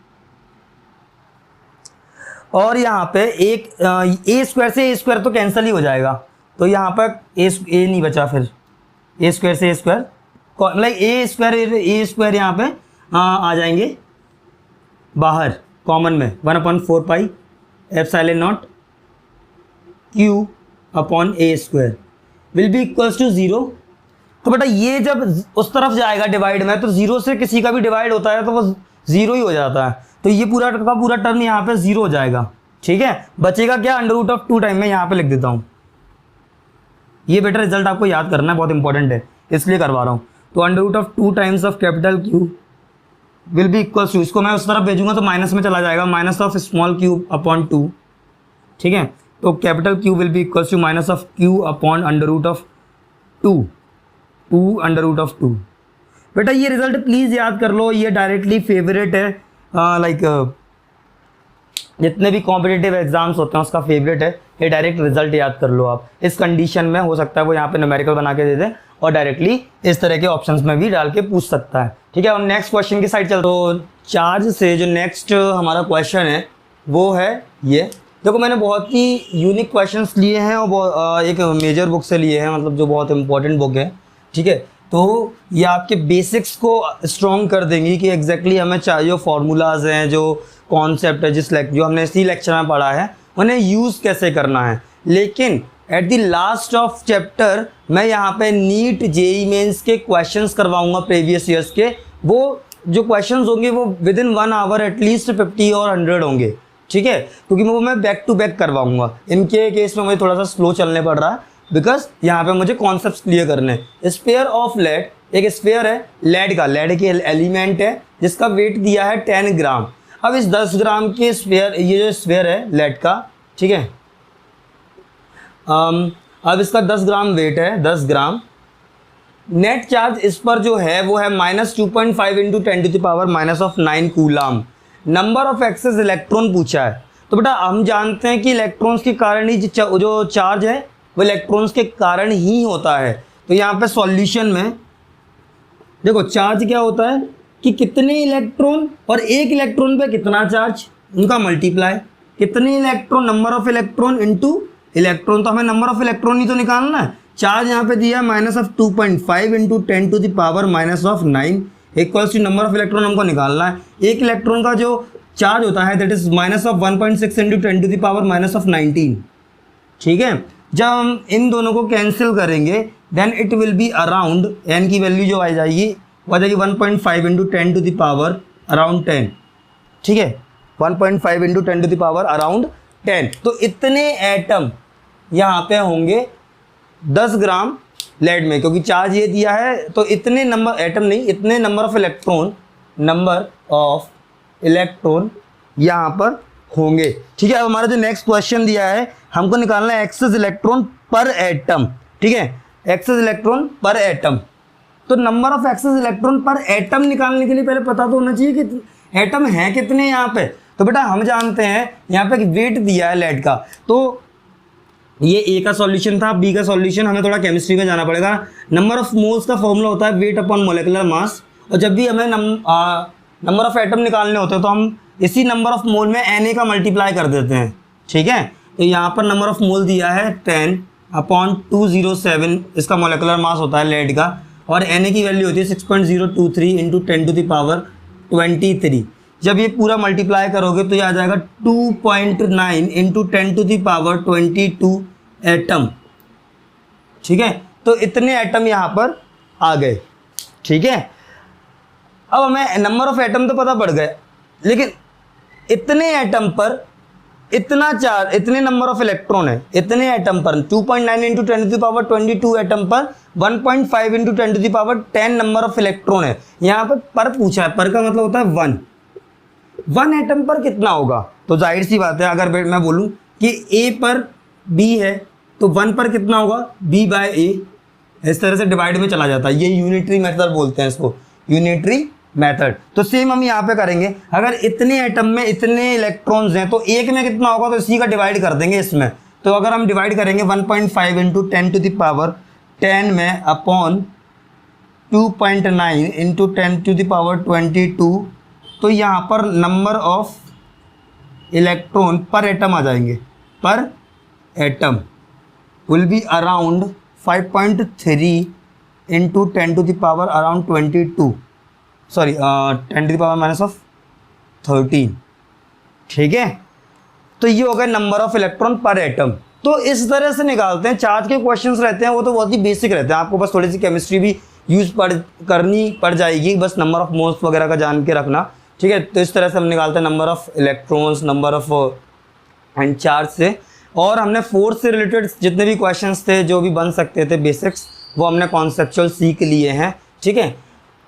और यहाँ पे एक ए स्क्वायर से ए स्क्वायर तो कैंसिल ही हो जाएगा, तो यहाँ पर ए नहीं बचा, फिर ए स्क्वायर से ए स्क्वायर मतलब ए स्क्वायर यहाँ पे आ जाएंगे बाहर कॉमन में 1/4 pi epsilon not Q upon A square will be equals to 0। तो बेटा ये जब उस तरफ जाएगा डिवाइड में, तो 0 से किसी का भी डिवाइड होता है तो वो 0 ही हो जाता है, तो ये पूरा का पूरा टर्म यहाँ पे 0 हो जाएगा, ठीक है। बचेगा क्या, अंडर रूट ऑफ 2 टाइम, में यहाँ पे लिख देता हूँ, ये बेटा रिजल्ट आपको याद करना है, बहुत इंपॉर्टेंट है इसलिए करवा रहा हूँ। तो under root of 2 times of capital Q will be equal to, इसको मैं उस तरफ भेजूंगा तो माइनस में चला जाएगा, minus of small q upon 2, ठीक है। तो capital Q will be equal to minus of q upon under root of 2 under root of 2। बेटा ये रिजल्ट प्लीज़ याद कर लो, ये डायरेक्टली फेवरेट है, जितने भी कॉम्पिटिटिव एग्जाम्स होते हैं उसका फेवरेट है, ये डायरेक्ट रिजल्ट याद कर लो आप। इस कंडीशन में हो सकता है वो यहाँ पे न्यूमेरिकल बना के दे दे और डायरेक्टली इस तरह के ऑप्शंस में भी डाल के पूछ सकता है, ठीक है। और नेक्स्ट क्वेश्चन की साइड चल, तो चार्ज से जो नेक्स्ट हमारा क्वेश्चन है वो है ये। देखो मैंने बहुत ही यूनिक क्वेश्चंस लिए हैं और एक मेजर बुक से लिए हैं, मतलब जो बहुत इंपॉर्टेंट बुक है, ठीक है। तो ये आपके बेसिक्स को स्ट्रॉन्ग कर देंगी कि एग्जैक्टली हमें जो फार्मूलाज हैं, जो कॉन्सेप्ट है, जो हमने इसी लेक्चर में पढ़ा है, उन्हें यूज़ कैसे करना है। लेकिन at the last of chapter मैं यहाँ पे नीट जेई मेंस के क्वेश्चंस करवाऊंगा प्रीवियस ईयर्स के। वो जो क्वेश्चंस होंगे वो विद इन 1 आवर एटलीस्ट 50 और 100 होंगे, ठीक है, क्योंकि वो मैं बैक टू बैक करवाऊंगा। इनके केस में मुझे थोड़ा सा स्लो चलने पड़ रहा है बिकॉज यहाँ पे मुझे कॉन्सेप्ट्स क्लियर करने हैं। स्फीयर ऑफ लेड, एक स्फीयर है लेड का, लेड के एलिमेंट है जिसका वेट दिया है 10 ग्राम। अब इस 10 ग्राम के स्फीयर, ये जो स्फीयर है लेड का, ठीक है, अब इसका 10 ग्राम वेट है, 10 ग्राम, नेट चार्ज इस पर जो है वो है -2.5 into 10⁻⁹ coulomb. Number of excess electron पूछा है, तो बेटा हम जानते हैं कि इलेक्ट्रॉन्स के कारण ही जो चार्ज है वो इलेक्ट्रॉन्स के कारण ही होता है। तो यहाँ पे सॉल्यूशन में देखो चार्ज क्या होता है कि कितने इलेक्ट्रॉन और एक इलेक्ट्रॉन पे कितना चार्ज, उनका मल्टीप्लाई, कितने electron, number of electron into electron, तो हमें नंबर ऑफ इलेक्ट्रॉन ही तो निकालना है। चार्ज यहाँ पे दिया है -2.5 into 10⁻⁹ equals to number of electron हमको निकालना है। एक इलेक्ट्रॉन का जो चार्ज होता है दैट इज -1.6 इंटू 10⁻⁻19। ठीक है, जब हम इन दोनों को कैंसिल करेंगे then it will be around, n की वैल्यू जो आ जाएगी वो आ जाएगी 1.5 इंटू 10⁻⁻10। ठीक है, 1.5 इंटू 10⁻⁻10। तो इतने एटम यहाँ पे होंगे 10 ग्राम लेड में, क्योंकि चार्ज ये दिया है तो इतने नंबर एटम नहीं, इतने नंबर ऑफ इलेक्ट्रॉन यहाँ पर होंगे। ठीक है, अब हमारा जो नेक्स्ट क्वेश्चन दिया है हमको निकालना है एक्सेस इलेक्ट्रॉन पर एटम। ठीक है, एक्सेस इलेक्ट्रॉन पर एटम। तो नंबर ऑफ एक्सेस इलेक्ट्रॉन पर एटम निकालने के लिए पहले पता तो होना चाहिए कि एटम है कितने यहाँ पे। तो बेटा हम जानते हैं यहाँ पे वेट दिया है लेड का, तो ये ए का सॉल्यूशन था, बी का सॉल्यूशन, हमें थोड़ा केमिस्ट्री में जाना पड़ेगा। नंबर ऑफ मोल्स का फॉर्मूला होता है वेट अपॉन मोलिकुलर मास, और जब भी हमें नंबर ऑफ एटम निकालने होते हैं तो हम इसी नंबर ऑफ मोल में Na का मल्टीप्लाई कर देते हैं। ठीक है, तो यहाँ पर नंबर ऑफ मोल दिया है 10/207, इसका मोलिकुलर मास होता है लेड का, और Na की वैल्यू होती है 6.023 इंटू 10⁻23। जब ये पूरा मल्टीप्लाई करोगे तो ये आ जाएगा 2.9 इंटू 10⁻22 एटम। ठीक है, तो इतने एटम यहाँ पर आ गए। ठीक है, अब हमें नंबर ऑफ एटम तो पता पड़ गए, लेकिन इतने एटम पर इतना चार्ज, इतने नंबर ऑफ इलेक्ट्रॉन है, इतने एटम पर 2.9 इंटू 10⁻22 एटम पर 1.5 इंटू 10⁻10 नंबर ऑफ इलेक्ट्रॉन है। यहाँ पर पूछा है, पर का मतलब होता है 1 एटम पर कितना होगा। तो जाहिर सी बात है अगर मैं बोलूँ कि A पर B है तो 1 पर कितना होगा, B बाय A, इस तरह से डिवाइड में चला जाता है। ये यूनिटरी मेथड बोलते हैं इसको, यूनिटरी मेथड। तो सेम हम यहाँ पे करेंगे, अगर इतने एटम में इतने इलेक्ट्रॉन्स हैं तो एक में कितना होगा, तो इसी का डिवाइड कर देंगे इसमें। तो अगर हम डिवाइड करेंगे 1.5 इंटू 10⁻10 में अपॉन 2.9 इंटू 10⁻22, तो यहाँ पर नंबर ऑफ इलेक्ट्रॉन पर एटम आ जाएंगे, पर atom will be around 5.3 into 10⁻22, sorry 10⁻⁻13। ठीक है, तो ये हो गया नंबर ऑफ इलेक्ट्रॉन पर एटम। तो इस तरह से निकालते हैं। चार्ज के क्वेश्चंस रहते हैं वो तो बहुत ही बेसिक रहते हैं, आपको बस थोड़ी सी केमिस्ट्री भी करनी पड़ जाएगी, बस नंबर ऑफ मोल्स वगैरह का जान के रखना। ठीक है, तो इस तरह से हम निकालते हैं number of electrons, number of and charge से। और हमने फोर्स से रिलेटेड जितने भी क्वेश्चंस थे जो भी बन सकते थे बेसिक्स, वो हमने कॉन्सेप्चुअल सीख लिए हैं। ठीक है,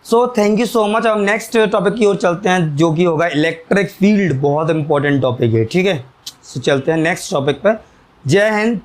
so thank you so much. अब नेक्स्ट टॉपिक की ओर चलते हैं जो कि होगा इलेक्ट्रिक फील्ड, बहुत इंपॉर्टेंट टॉपिक है। ठीक है, सो चलते हैं नेक्स्ट टॉपिक पर। जय हिंद।